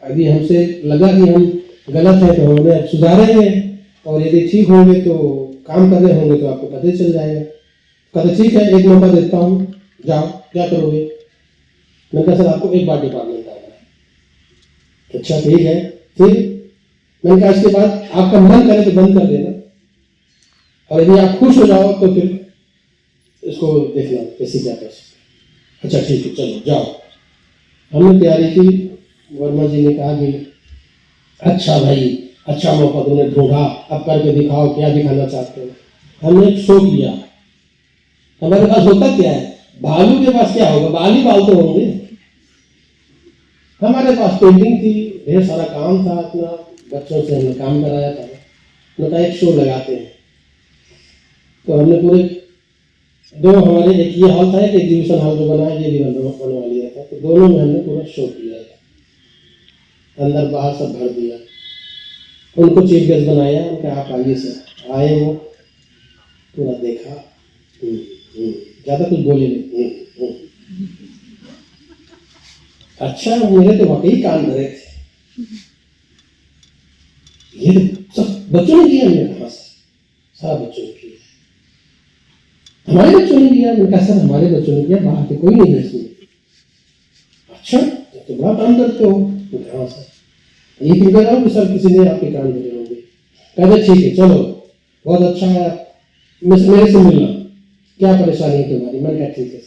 S1: यदि हमसे लगा कि हम गलत है तो हमें सुधारेंगे, और यदि ठीक होंगे तो काम कर रहे होंगे तो आपको पता चल जाएगा। कहते ठीक है, एक मौका देता हूँ, जाओ क्या करोगे। मैंने कहा सर आपको एक बार डिपार्टमेंट आना है। अच्छा ठीक है। फिर मैंने कहा इसके बाद आपका मन करे तो बंद कर देना, और यदि आप खुश हो जाओ तो फिर इसको देखना कैसे क्या कर सकते। अच्छा ठीक है चलो जाओ। हमने तैयारी की। वर्मा जी ने कहा कि अच्छा भाई, अच्छा मौका तुमने ढूंढा, अब करके दिखाओ क्या दिखाना चाहते हो। हमने एक शो किया। हमारे पास होता क्या है, भालू के पास क्या होगा, बाल तो होंगे। हमारे पास पेंटिंग थी, ढेर सारा काम था, अपना बच्चों से हमने काम कराया था। उनका एक शो लगाते हैं, तो हमने पूरे दो, हमारे एक ये हॉल था, एक एग्जीबिशन हॉल जो बना है ये भी बनवा लिया था, तो दोनों में हमने पूरा शो किया था, अंदर बाहर सब भर दिया। उनको चीफ गेस्ट बनाया, उनका आप आइए सर, आए वो पूरा देखा, ज़्यादा कुछ बोले नहीं। अच्छा, मेरे तो वाकई कान भरे थे, ये तो सब बच्चों ने किया। मैंने कहा सर, सारा बच्चों ने किया, हमारे बच्चों ने किया। मैंने कहा सर हमारे बच्चों ने किया, बाहर के कोई नहीं है इसमें। अच्छा, तो बड़ा काम करते हो। हाँ सर, ये क्यों कह रहा हूँ कि सर किसी ने आपके कान भरे होंगे। कहते ठीक है, चलो बहुत अच्छा है, मेरे से मिलना, क्या परेशानी है तुम्हारी। मैंने कहा ठीक है।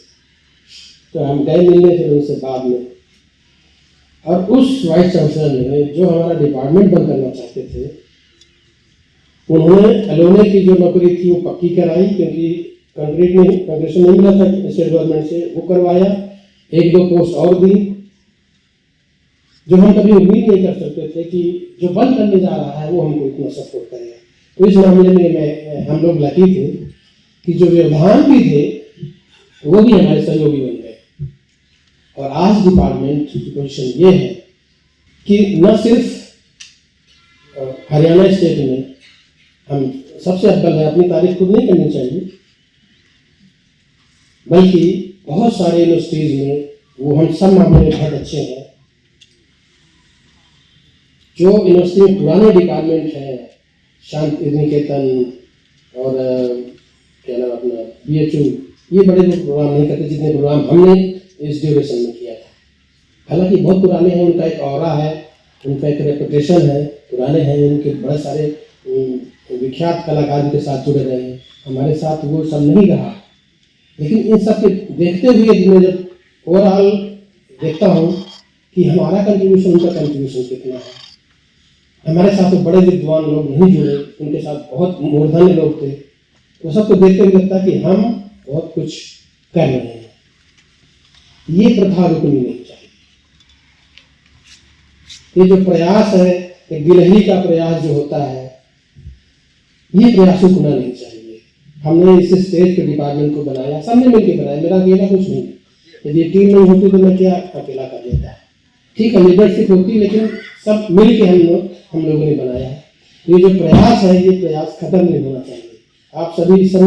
S1: तो हम गए मिलने, फिर उनसे बाद में, और उस वाइस चांसलर ने जो हमारा डिपार्टमेंट बंद करना चाहते थे, उन्होंने एलोने की जो नौकरी थी वो पक्की कराई, क्योंकि कंक्रीट में कंक्रीशन नहीं मिला था स्टेट गवर्नमेंट से, वो करवाया। एक दो पोस्ट और दी, जो हम कभी उम्मीद नहीं कर सकते थे कि जो बंद करने जा रहा है वो हमको इतना सपोर्ट करेगा। तो इस मामले में हम लोग लकी थे कि जो व्यवधान भी थे वो भी हमारे सहयोगी बन गए। और आज डिपार्टमेंट की पोजीशन ये है कि न सिर्फ हरियाणा स्टेट में हम सबसे अव्वल है, अपनी तारीफ खुद नहीं करनी चाहिए, बल्कि बहुत सारे यूनिवर्सिटीज में वो हम सब मामले में बहुत अच्छे हैं। जो यूनिवर्सिटी में पुराने डिपार्टमेंट है, शांति निकेतन और क्या नाम अपना BHU, ये बड़े प्रोग्राम नहीं करते जितने प्रोग्राम हमने इस ड्यूरेशन में किया था। हालांकि बहुत पुराने हैं, उनका एक ऑरा है, उनका एक रेपुटेशन है, पुराने हैं, उनके बड़े सारे विख्यात कलाकार के साथ जुड़े रहे हैं। हमारे साथ वो सब नहीं रहा, लेकिन इन सब के देखते हुए मैं जब ओवरऑल देखता हूँ कि हमारा कंट्रीब्यूशन उनका कंट्रीब्यूशन कितना है। हमारे साथ तो बड़े विद्वान लोग नहीं जुड़े, उनके साथ बहुत मूर्धन्य लोग थे, तो सबको देखते हुए लगता है कि हम बहुत कुछ कर रहे हैं। ये प्रथा रुकनी नहीं चाहिए। ये जो प्रयास है, एक गिलहरी का प्रयास जो होता है, ये प्रयास रुकना नहीं चाहिए। हमने इस स्टेज पे डिपार्टमेंट को बनाया, सबने मिलकर बनाया, मेरा अकेला कुछ नहीं। यदि टीम नहीं होती तो मैं क्या अकेला कर लेता है। ठीक है, लीडरशिप होती, लेकिन सब मिल के हम लोगों ने बनाया है। ये जो प्रयास है, ये प्रयास खत्म नहीं होना चाहिए। आप सभी सब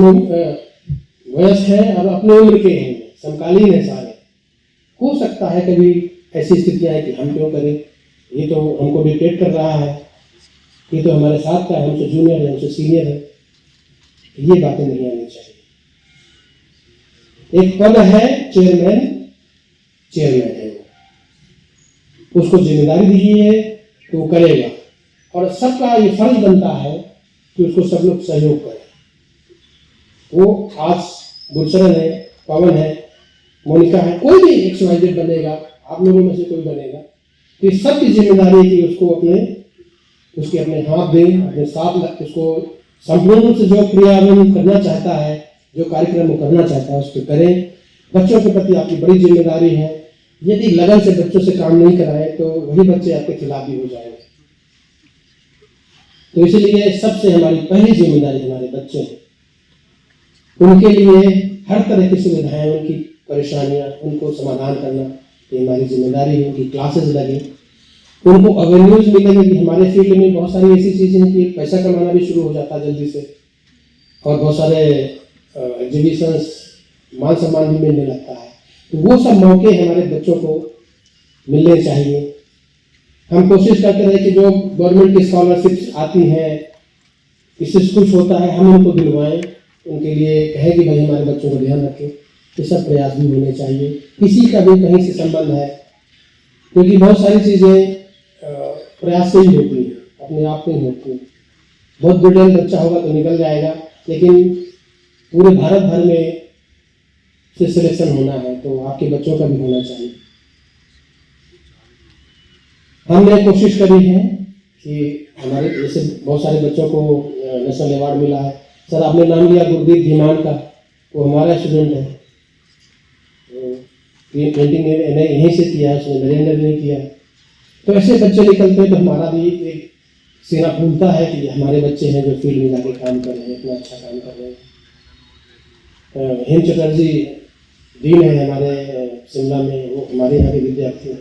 S1: वयस्क हैं और अपने उम्र के हैं, समकालीन है सारे। हो सकता है कभी ऐसी स्थितियां है कि हम क्यों करें, ये तो हमको डिक्टेट कर रहा है, ये तो हमारे साथ का है, हमसे जूनियर है, हमसे सीनियर है, ये बातें नहीं आनी चाहिए। एक पद है चेयरमैन है, उसको जिम्मेदारी दी है तो वो करेगा, और सबका ये फर्ज बनता है कि उसको सब लोग सहयोग करें। वो आज गुलशरण है, पवन है, मोनिका है, कोई भी XYZ बनेगा, आप लोगों में से कोई बनेगा, तो इस सबकी जिम्मेदारी है कि उसको उसके अपने हाथ दें, अपने साथ उसको संपूर्ण रूप से जो क्रियान्वयन करना चाहता है, जो कार्यक्रम वो करना चाहता है उसको करें। बच्चों के प्रति आपकी बड़ी जिम्मेदारी है। यदि लगन से बच्चों से काम नहीं कराए तो वही बच्चे आपके खिलाफ भी हो जाएंगे। तो इसलिए सबसे हमारी पहली जिम्मेदारी हमारे बच्चे हैं, उनके लिए हर तरह की सुविधाएं, उनकी परेशानियां, उनको समाधान करना, ये हमारी जिम्मेदारी है। उनकी क्लासेस लगे, उनको अवेन्यूज मिलेंगे कि हमारे फील्ड में बहुत सारी ऐसी चीजें हैं कि पैसा कमाना भी शुरू हो जाता है जल्दी से, और बहुत सारे एग्जीबिशंस, मान सम्मान भी मिलने लगता है। तो वो सब मौके हमारे बच्चों को मिलने चाहिए। हम कोशिश करते रहे कि जो गवर्नमेंट की स्कॉलरशिप्स आती हैं, इससे कुछ होता है, हम उनको दिलवाएं, उनके लिए कहें कि भाई हमारे बच्चों को ध्यान रखें। ये सब प्रयास भी होने चाहिए। किसी का भी कहीं से संबंध है, क्योंकि बहुत सारी चीज़ें प्रयास से ही होती हैं, अपने आप में होती हैं। बहुत ब्रिलियंट बच्चा होगा तो निकल जाएगा, लेकिन पूरे भारत भर में से सिलेक्शन होना है तो आपके बच्चों का भी होना चाहिए। हमने कोशिश करी है कि हमारे जैसे बहुत सारे बच्चों को नेशनल अवार्ड मिला है। सर आपने नाम लिया गुरदीप धीमान का, वो हमारा स्टूडेंट है, ये पेंटिंग मैंने यहीं से किया, उसने मेरे अंदर नहीं किया। तो ऐसे बच्चे निकलते हैं तो हमारा भी एक सीना फूलता है कि हमारे बच्चे हैं जो फील्ड में जाके काम कर रहे हैं, इतना अच्छा काम कर रहे हैं। हेम चटर्जी डीन है हमारे शिमला में, वो हमारे यहाँ के विद्यार्थी हैं।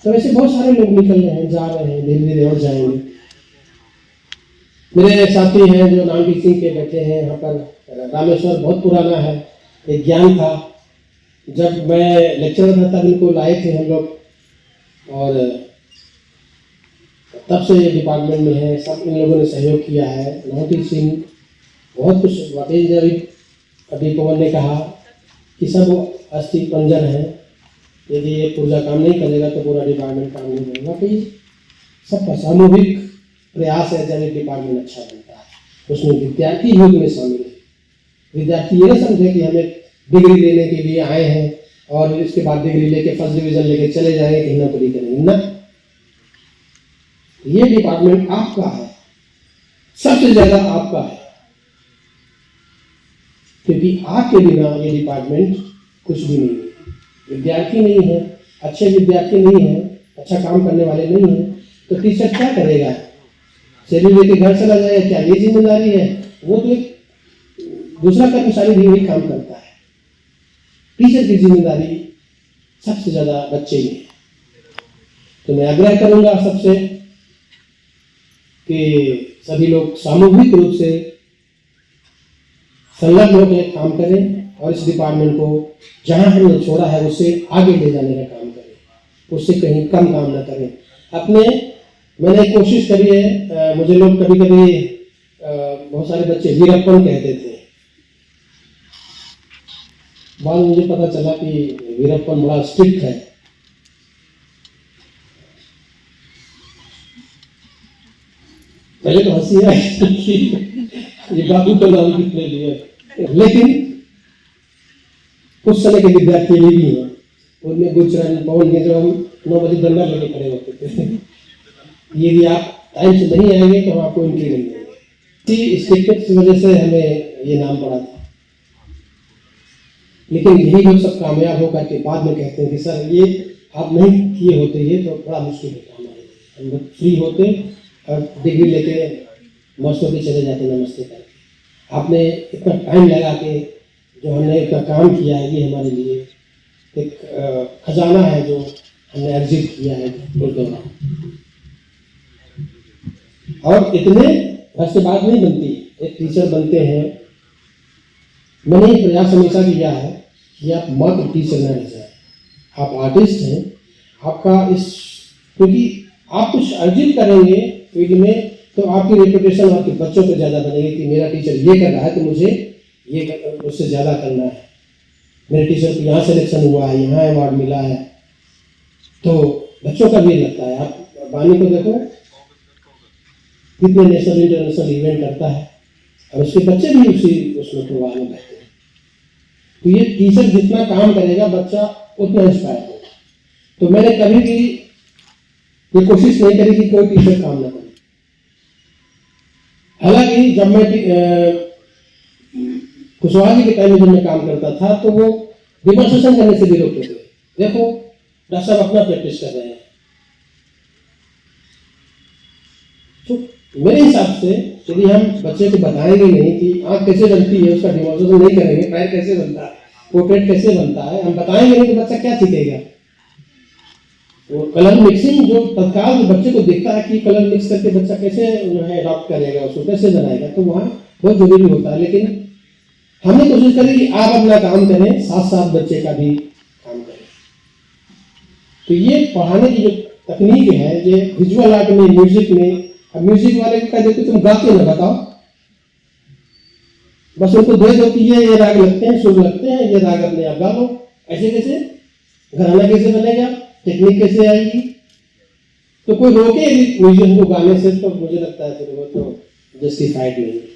S1: तो ऐसे बहुत सारे लोग निकल रहे हैं, जा रहे हैं, धीरे धीरे और जाएंगे। मेरे साथी हैं जो नॉन टीचिंग के बैठे हैं यहाँ पर। रामेश्वर बहुत पुराना है, एक ज्ञान था। जब मैं लेक्चरर था तब इनको लाए थे हम लोग, और तब से ये डिपार्टमेंट में है। सब इन लोगों ने सहयोग किया है। नॉन टीचिंग बहुत कुछ वाकई। अभी पवन ने कहा कि सब अस्थि पंजर है, यदि ये पूरा काम नहीं करेगा तो पूरा डिपार्टमेंट काम नहीं करेगा। वाकई सबका सामूहिक प्रयास है जब एक डिपार्टमेंट अच्छा बनता है। उसमें विद्यार्थी योग में शामिल है। विद्यार्थी ये ना समझे कि हमें डिग्री लेने के लिए आए हैं और इसके बाद डिग्री लेके फर्स्ट डिवीजन लेके चले जाएंगे, कहीं नौकरी करेंगे ना। ये डिपार्टमेंट आपका है, सबसे ज्यादा आपका है, क्योंकि आपके बिना ये डिपार्टमेंट कुछ भी नहीं है। विद्यार्थी नहीं है, अच्छे विद्यार्थी नहीं है, अच्छा काम करने वाले नहीं है, तो टीचर क्या करेगा? सैलरी लेके घर चला जाएगा? क्या ये जिम्मेदारी है? वो तो एक दूसरा कर्मचारी भी वही काम करता है। टीचर की जिम्मेदारी सबसे ज्यादा बच्चे ही है। तो मैं आग्रह करूंगा सबसे कि सभी लोग सामूहिक रूप से संलग्न होकर काम करें और इस डिपार्टमेंट को जहां हमने छोड़ा है उससे आगे ले जाने का काम करें, उससे कहीं कम काम ना करें। मैंने कोशिश करी है। मुझे लोग कभी कभी बहुत सारे बच्चे वीरप्पन कहते थे। बाद में मुझे पता चला कि वीरप्पन बड़ा स्ट्रिक्ट है। पहले तो हंसी आई ये बाबू का नाम कितने लिए, लेकिन कुछ समय के विद्यार्थी भी हैं, उनमें गुजरान पवन के जो हम 9 बजे डंडा लेके खड़े होते थे। यदि आप टाइम से नहीं आएंगे तो हम आपको एंट्री नहीं देंगे। इसी स्ट्रिक्टनेस की वजह से हमें ये नाम पड़ा था। लेकिन यही लोग सब कामयाब होकर के बाद में कहते हैं कि सर ये आप नहीं किए होते ये तो बड़ा मुश्किल होता हमारे लिए। हम लोग फ्री होते और डिग्री लेके मस्त होके चले जाते नमस्ते करके। आपने इतना टाइम लगा के जो हमने इतना काम किया है, ये हमारे लिए एक खजाना है जो हमने अर्जित किया है उस दौरान। और इतने घर से बात नहीं बनती। एक टीचर बनते हैं, मैंने ये प्रयास हमेशा किया है कि आप मात्र टीचर न रह जाए। आप आर्टिस्ट हैं, आपका इस क्योंकि आप कुछ अर्जित करेंगे फील्ड में तो आपकी रेपुटेशन आपके बच्चों पे ज़्यादा बनेगी कि मेरा टीचर ये कर रहा है तो मुझे ये उससे ज़्यादा करना है। मेरे टीचर को यहाँ सिलेक्शन हुआ है, यहाँ अवार्ड मिला है, तो बच्चों का भी लगता है। आप बानी को देखो कितने नेशनल इंटरनेशनल इवेंट करता है और उसके बच्चे भी उसमें प्रोग्राम में बैठते हैं। तो ये टीचर जितना काम करेगा बच्चा उतना इंस्पायर होगा। तो मैंने कभी भी ये कोशिश नहीं करी कि कोई टीचर काम ना करे। हालांकि जब मैं कुशवाहा जी के टाइम में जब मैं काम करता था तो वो डिमॉन्स्ट्रेशन करने से भी रोकते थे। देखो डॉक्टर साहब अपना प्रैक्टिस कर रहे हैं। तो मेरे हिसाब से यदि हम बच्चे को बताएंगे नहीं कि आँख कैसे बनती है, उसका डिमॉन्स्ट्रेशन नहीं करेंगे, पैर कैसे बनता है, पोर्ट्रेट कैसे बनता है, हम बताएंगे नहीं तो बच्चा क्या सीखेगा। वो कलर मिक्सिंग जो तत्काल जो बच्चे को देखता है कि कलर मिक्स करके बच्चा कैसे जो है अडॉप्ट करेगा, उसको कैसे बनाएगा, तो वहाँ बहुत जरूरी होता है। लेकिन हमने कोशिश करी कि आप अपना काम करें, साथ साथ बच्चे का भी काम करें। तो ये पढ़ाने की जो तकनीक है, ये विजुअल आर्ट में, म्यूजिक में, अब म्यूजिक वाले का देखो तुम गाते ना बताओ, बस उनको दे दो कि ये राग लगते हैं, सुर लगते हैं, ये राग अपने आप गा लो। ऐसे कैसे घराना कैसे बनेगा, टेक्निक कैसे आएगी? तो कोई रोके म्यूजिक को गाने से तो मुझे लगता है फिर वो तो जस्टिफाइड नहीं है।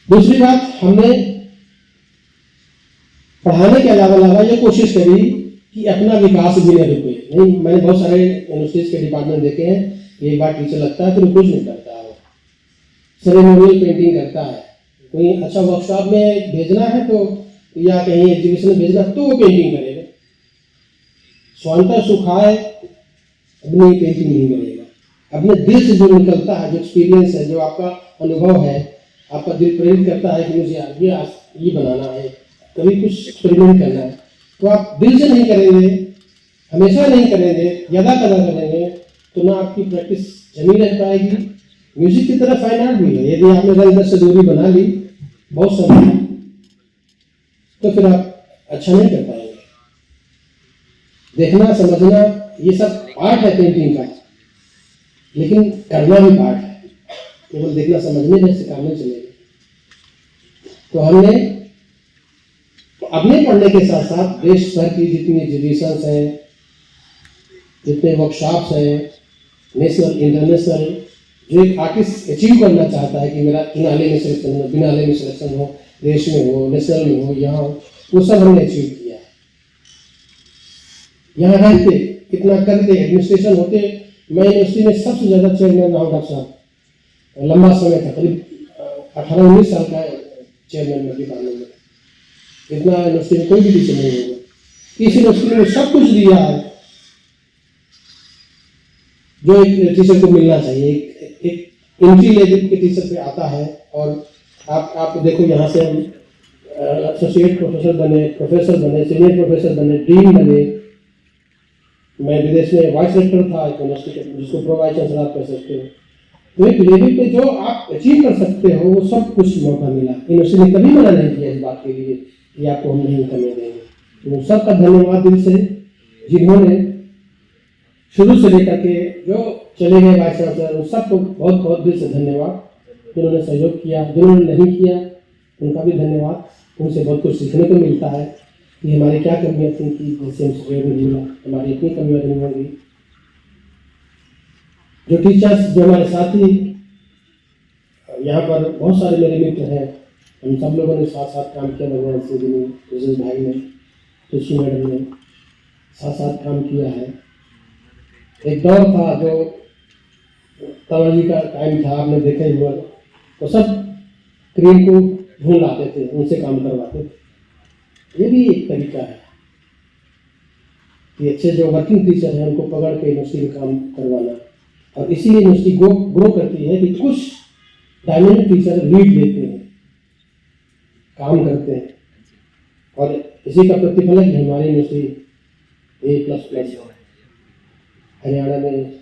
S1: दूसरी बात, हमने पढ़ाने के अलावा ये कोशिश करी कि अपना विकास भी न रुके। नहीं, मैंने बहुत सारे यूनिवर्सिटीज के डिपार्टमेंट देखे हैं, एक बार टीचर लगता है फिर कुछ नहीं करता है, सेरेमोनियल पेंटिंग करता है। कोई अच्छा वर्कशॉप में भेजना है तो या कहीं एग्जीबिशन में भेजना तो वो पेंटिंग करेगा। स्वांतः सुखाय अपनी पेंटिंग नहीं करेगा। अपने दिल से जो निकलता है, जो एक्सपीरियंस है, जो आपका अनुभव है, आपका दिल प्रेरित करता है कि मुझे ये बनाना है, कभी कुछ एक्सपेरिमेंट करना है, तो आप दिल से नहीं करेंगे, हमेशा नहीं करेंगे, यदा कदा करेंगे, तो ना आपकी प्रैक्टिस जमी रह पाएगी। म्यूजिक की तरह फाइन आर्ट भी है। यदि आपने रंग से दूरी बना ली बहुत समय, तो फिर आप अच्छा नहीं कर पाएंगे। देखना, समझना, ये सब पार्ट है पेंटिंग का, लेकिन करना भी पार्ट है। केवल देखना समझने में से काम नहीं चलेगा। तो हमने अपने पढ़ने के साथ साथ देश भर की जितनी एग्जीबिशंस हैं, जितने वर्कशॉप्स हैं, नेशनल इंटरनेशनल, जो एक आर्टिस्ट अचीव करना चाहता है कि मेरा किनाले में सिलेक्शन हो, बिनाले में सिलेक्शन हो, देश में हो, नेशनल में हो, यहाँ हो, वो सब हमने अचीव किया है। यहाँ रहते, इतना करते, एडमिनिस्ट्रेशन होते, मैं यूनिवर्सिटी में सबसे ज़्यादा चेयरमैन रहा हूँ डॉक्टर साहब। लंबा समय था, करीब 18-19 साल का चेयरमैन में डिपार्टमेंट में। इतना यूनिवर्सिटी में कोई भी टीचर नहीं होगा। इस यूनिवर्सिटी में सब कुछ दिया है जो एक टीचर को मिलना चाहिए। एक एंट्री लेवल के टीचर पे आता है। और आप देखो, यहाँ से हम एसोसिएट प्रोफेसर बने, प्रोफेसर बने, सीनियर प्रोफेसर बने, डीन बने। मैं विदेश में वाइस रेक्टर था यूनिवर्सिटी के, जिसको प्रो वाइस चांसलर आप कह सकते हो। तो एक लेवल पे जो आप अचीव कर सकते हो, वो सब कुछ मौका मिला। यूनिवर्सिटी ने कभी मना नहीं किया इस बात के लिए कि आपको हम नहीं करने देंगे। तो सबका धन्यवाद दिल से, जिन्होंने शुरू से लेकर के जो चले गए वाइस चांसलर, उन सबको बहुत बहुत दिल से धन्यवाद। जिन्होंने सहयोग किया, जिन्होंने नहीं किया, उनका भी धन्यवाद। उनसे बहुत कुछ सीखने को मिलता है कि हमारी क्या कमियाँ थी कि जिससे हम सहयोग नहीं मिला, हमारी इतनी कमियाँ नहीं होंगी। जो टीचर्स, जो हमारे साथी, यहाँ पर बहुत सारे मेरे मित्र हैं। हम सब लोगों ने साथ साथ काम किया। भगवान सिंह जी ने, विजय भाई ने, तुलसी मैडम ने साथ साथ काम किया है। एक दौर था जो तानाजी का टाइम था, आपने देखा ही हुआ, तो सब क्रीम को ढूंढ लाते थे, उनसे काम करवाते थे। ये भी एक तरीका है कि अच्छे जो वर्किंग टीचर हैं उनको पकड़ के यूनिवर्सिटी में काम करवाना। और इसीलिए यूनिवर्सिटी ग्रो करती है कि कुछ डायनेमिक टीचर लीड लेते हैं, काम करते हैं। और इसी का प्रतिफल है कि हमारी यूनिवर्सिटी A++ हरियाणा में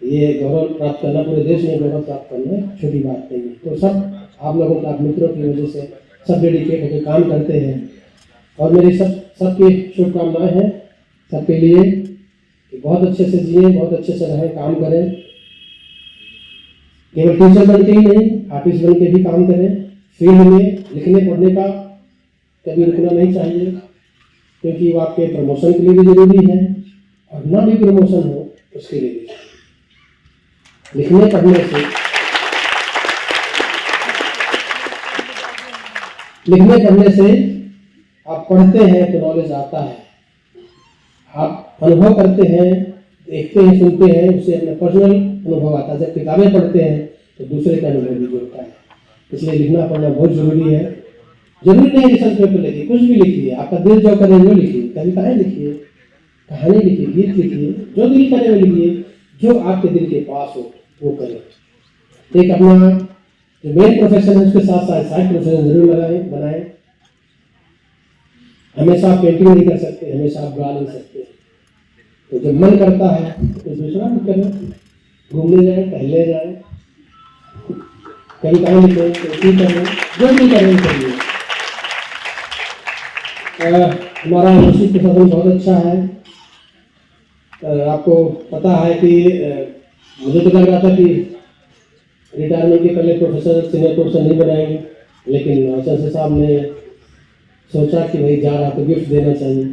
S1: ये गौरव प्राप्त करना, पूरे देश में गौरव प्राप्त करना छोटी बात नहीं है। तो सब आप लोगों के, आप मित्रों की वजह से सब डेडिकेट होकर काम करते हैं। और मेरी सबकी शुभकामनाएं हैं सबके लिए कि बहुत अच्छे से जिए, बहुत अच्छे से रहें, काम करें। केवल टीचर बन के ही नहीं, आर्टिस्ट बन के भी काम करें। फील्ड में लिखने पढ़ने का कभी रुकना नहीं चाहिए, क्योंकि वो आपके प्रमोशन के लिए भी जरूरी है, और ना भी प्रमोशन हो उसके लिए भी। लिखने पढ़ने से आप पढ़ते हैं तो नॉलेज आता है, आप अनुभव करते हैं, देखते हैं, सुनते हैं, उससे अपना पर्सनल अनुभव आता है। जब किताबें पढ़ते हैं तो दूसरे का अनुभव भी जुड़ता है। इसलिए लिखना पढ़ना बहुत जरूरी है। जरूरी नहीं रिसर्च पेपर लिखिए, कुछ भी लिखिए, आपका दिल जो करे वो लिखिए। कविताएं लिखिए, कहानी लिखिए, गीत लिखिए, जो दिल करे वो लिखिए, जो आपके दिल के पास हो वो करें। एक अपना जो मेन प्रोफेशन है उसके साथ साथ साइड प्रोफेशन जरूर बनाएं। हमेशा आप पेंटिंग नहीं कर सकते, हमेशा आप गा नहीं सकते। तो जब मन करता है तो दूसरा भी करें, घूमने जाए, टहलने जाए, कविताएं लिखें, पेंटिंग करें, जो भी करें करिए। हमारा यूनिवर्सिटी प्रशासन बहुत अच्छा है। आपको पता है कि मुझे तो लग रहा था कि रिटायरमेंट के पहले प्रोफेसर, सीनियर प्रोफेसर नहीं बनाएंगे, लेकिन चांसलर साहब ने सोचा कि भाई जा रहा तो गिफ्ट देना चाहिए,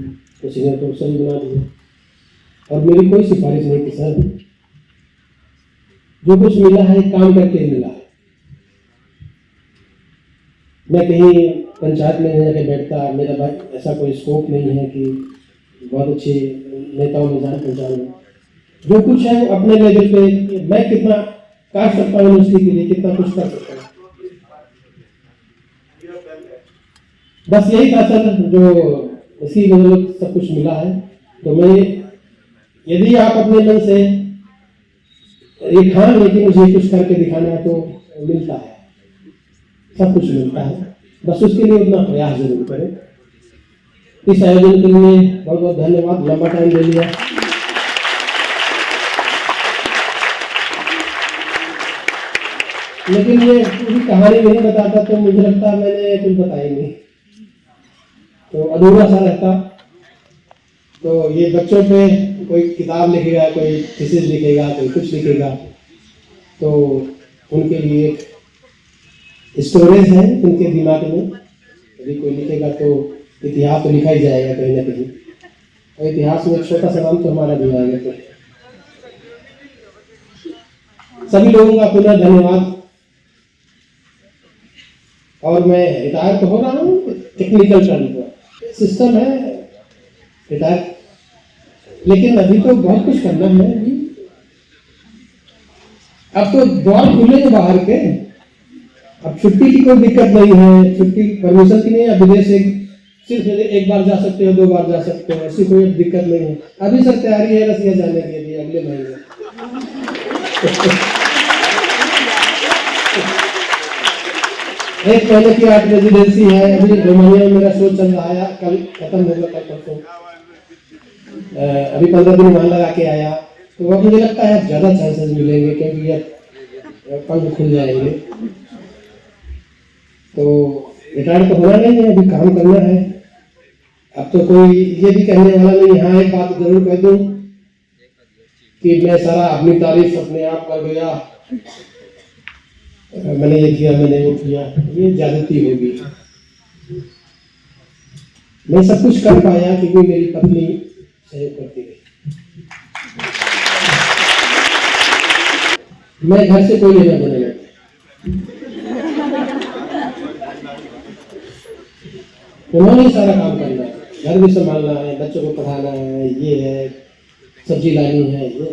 S1: तो सीनियर प्रोफेसर भी बना दिया। और मेरी कोई सिफारिश नहीं थी सर, जो कुछ मिला है काम करके ही मिला है। मैं कहीं पंचायत में जाके बैठता, मेरा भाई ऐसा कोई स्कोप नहीं है कि बहुत अच्छे नेताओं में जान पहचान में। जो कुछ है वो अपने लेवल पे, मैं कितना कर सकता हूँ यूनिवर्सिटी के लिए, कितना कुछ कर सकता हूँ। बस यही था सर, जो इसी बदौलत सब कुछ मिला है। तो मैं, यदि आप अपने मन से ये ठान लेकिन मुझे कुछ करके दिखाना है तो मिलता है, सब कुछ मिलता है, बस उसके लिए उतना प्रयास जरूर करें। इस आयोजन के लिए बहुत बहुत धन्यवाद, लंबा टाइम ले लिया। लेकिन ये पूरी कहानी नहीं बताता तो मुझे लगता है मैंने कुछ बताया नहीं, तो अधूरा सा रहता। तो ये बच्चों पे कोई किताब लिखेगा, कोई थीसिस लिखेगा, कोई कुछ लिखेगा, तो उनके लिए एक स्टोरेज है उनके दिमाग में। यदि कोई लिखेगा तो इतिहास तो लिखा ही जाएगा कहीं ना कहीं, और इतिहास में एक छोटा सा नाम तो हमारा भी आएगा। तो सभी लोगों का पुनः धन्यवाद। और मैं रिटायर तो हो रहा हूँ टेक्निकल टर्म पर, सिस्टम है रिटायर, लेकिन अभी तो बहुत कुछ करना है। अभी अब तो द्वार खुले हैं बाहर के, अब छुट्टी की कोई दिक्कत नहीं है, छुट्टी परमिशन की नहीं है। विदेश सिर्फ एक बार जा सकते हो, 2 बार जा सकते हो, ऐसी कोई दिक्कत नहीं है। अभी सर तैयारी है रसिया जाने के लिए अगले महीने। एक महीने की 8 रेजिडेंसी है, अभी रोमानिया में मेरा शो चल रहा है, कल खत्म होगा, कल परसों। अभी 15 दिन वहां लगा के आया, तो अब मुझे लगता है ज्यादा चांसेस मिलेंगे, क्योंकि अब फंड खुल जाएंगे। तो रिटायर तो होना नहीं है, अभी काम करना है। अब तो कोई ये भी कहने वाला नहीं। यहाँ एक बात जरूर कह दूं कि मैं सारा अपनी तारीफ अपने आप कर गया, मैंने ये किया, मैंने वो किया, ये ज्यादती होगी। मैं सब कुछ कर पाया क्योंकि मेरी पत्नी सहयोग करती रही। मैं घर से कोई लेना देना नहीं, उन्होंने सारा काम करना है, घर भी संभालना है, बच्चों को पढ़ाना है, ये है, सब्जी लानी है, ये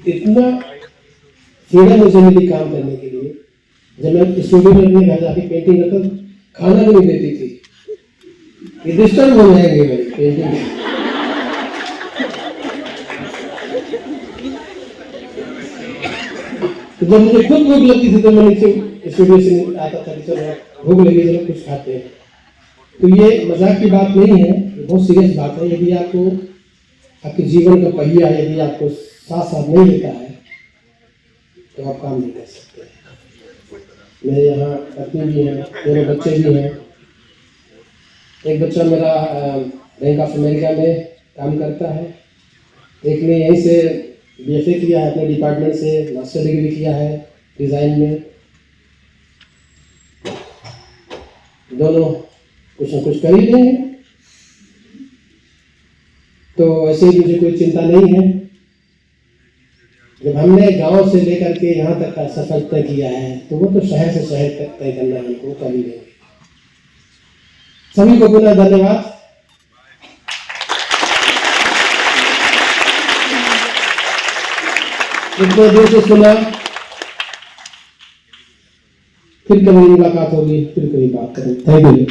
S1: इतना फ्रीडम मुझे मिली काम करने के लिए। जब मैं स्टूडियो में अपने घर जाके पेंटिंग करता, खाना भी नहीं देती थी, ये डिस्टर्ब हो जाएंगे मेरी पेंटिंग। तो जब मुझे खुद भूख लगती थी तो मैं नीचे स्टूडियो से आता था कि चलो भूख लगी, चलो कुछ खाते हैं। तो ये मजाक की बात नहीं है, ये बहुत सीरियस बात है। यदि आपको आपके जीवन का पहिया यदि आपको साथ साथ नहीं लेता है तो आप काम नहीं कर सकते। मेरे यहाँ पत्नी भी है, मेरे बच्चे भी हैं। एक बच्चा मेरा बैंक ऑफ अमेरिका में काम करता है, एक ने यहीं से BFA किया है अपने डिपार्टमेंट से, मास्टर डिग्री किया है डिज़ाइन में। दोनों कुछ न कुछ कर ही रहे हैं, तो ऐसे ही मुझे कोई चिंता नहीं है। जब हमने गांव से लेकर के यहाँ तक का सफर तय किया है तो वो तो शहर से शहर तक तय करना हमको कर ही देंगे। सभी को पुनः धन्यवाद। इतने देर से सुना, फिर कभी मुलाकात होगी, फिर कभी बात करेंगे। Thank you.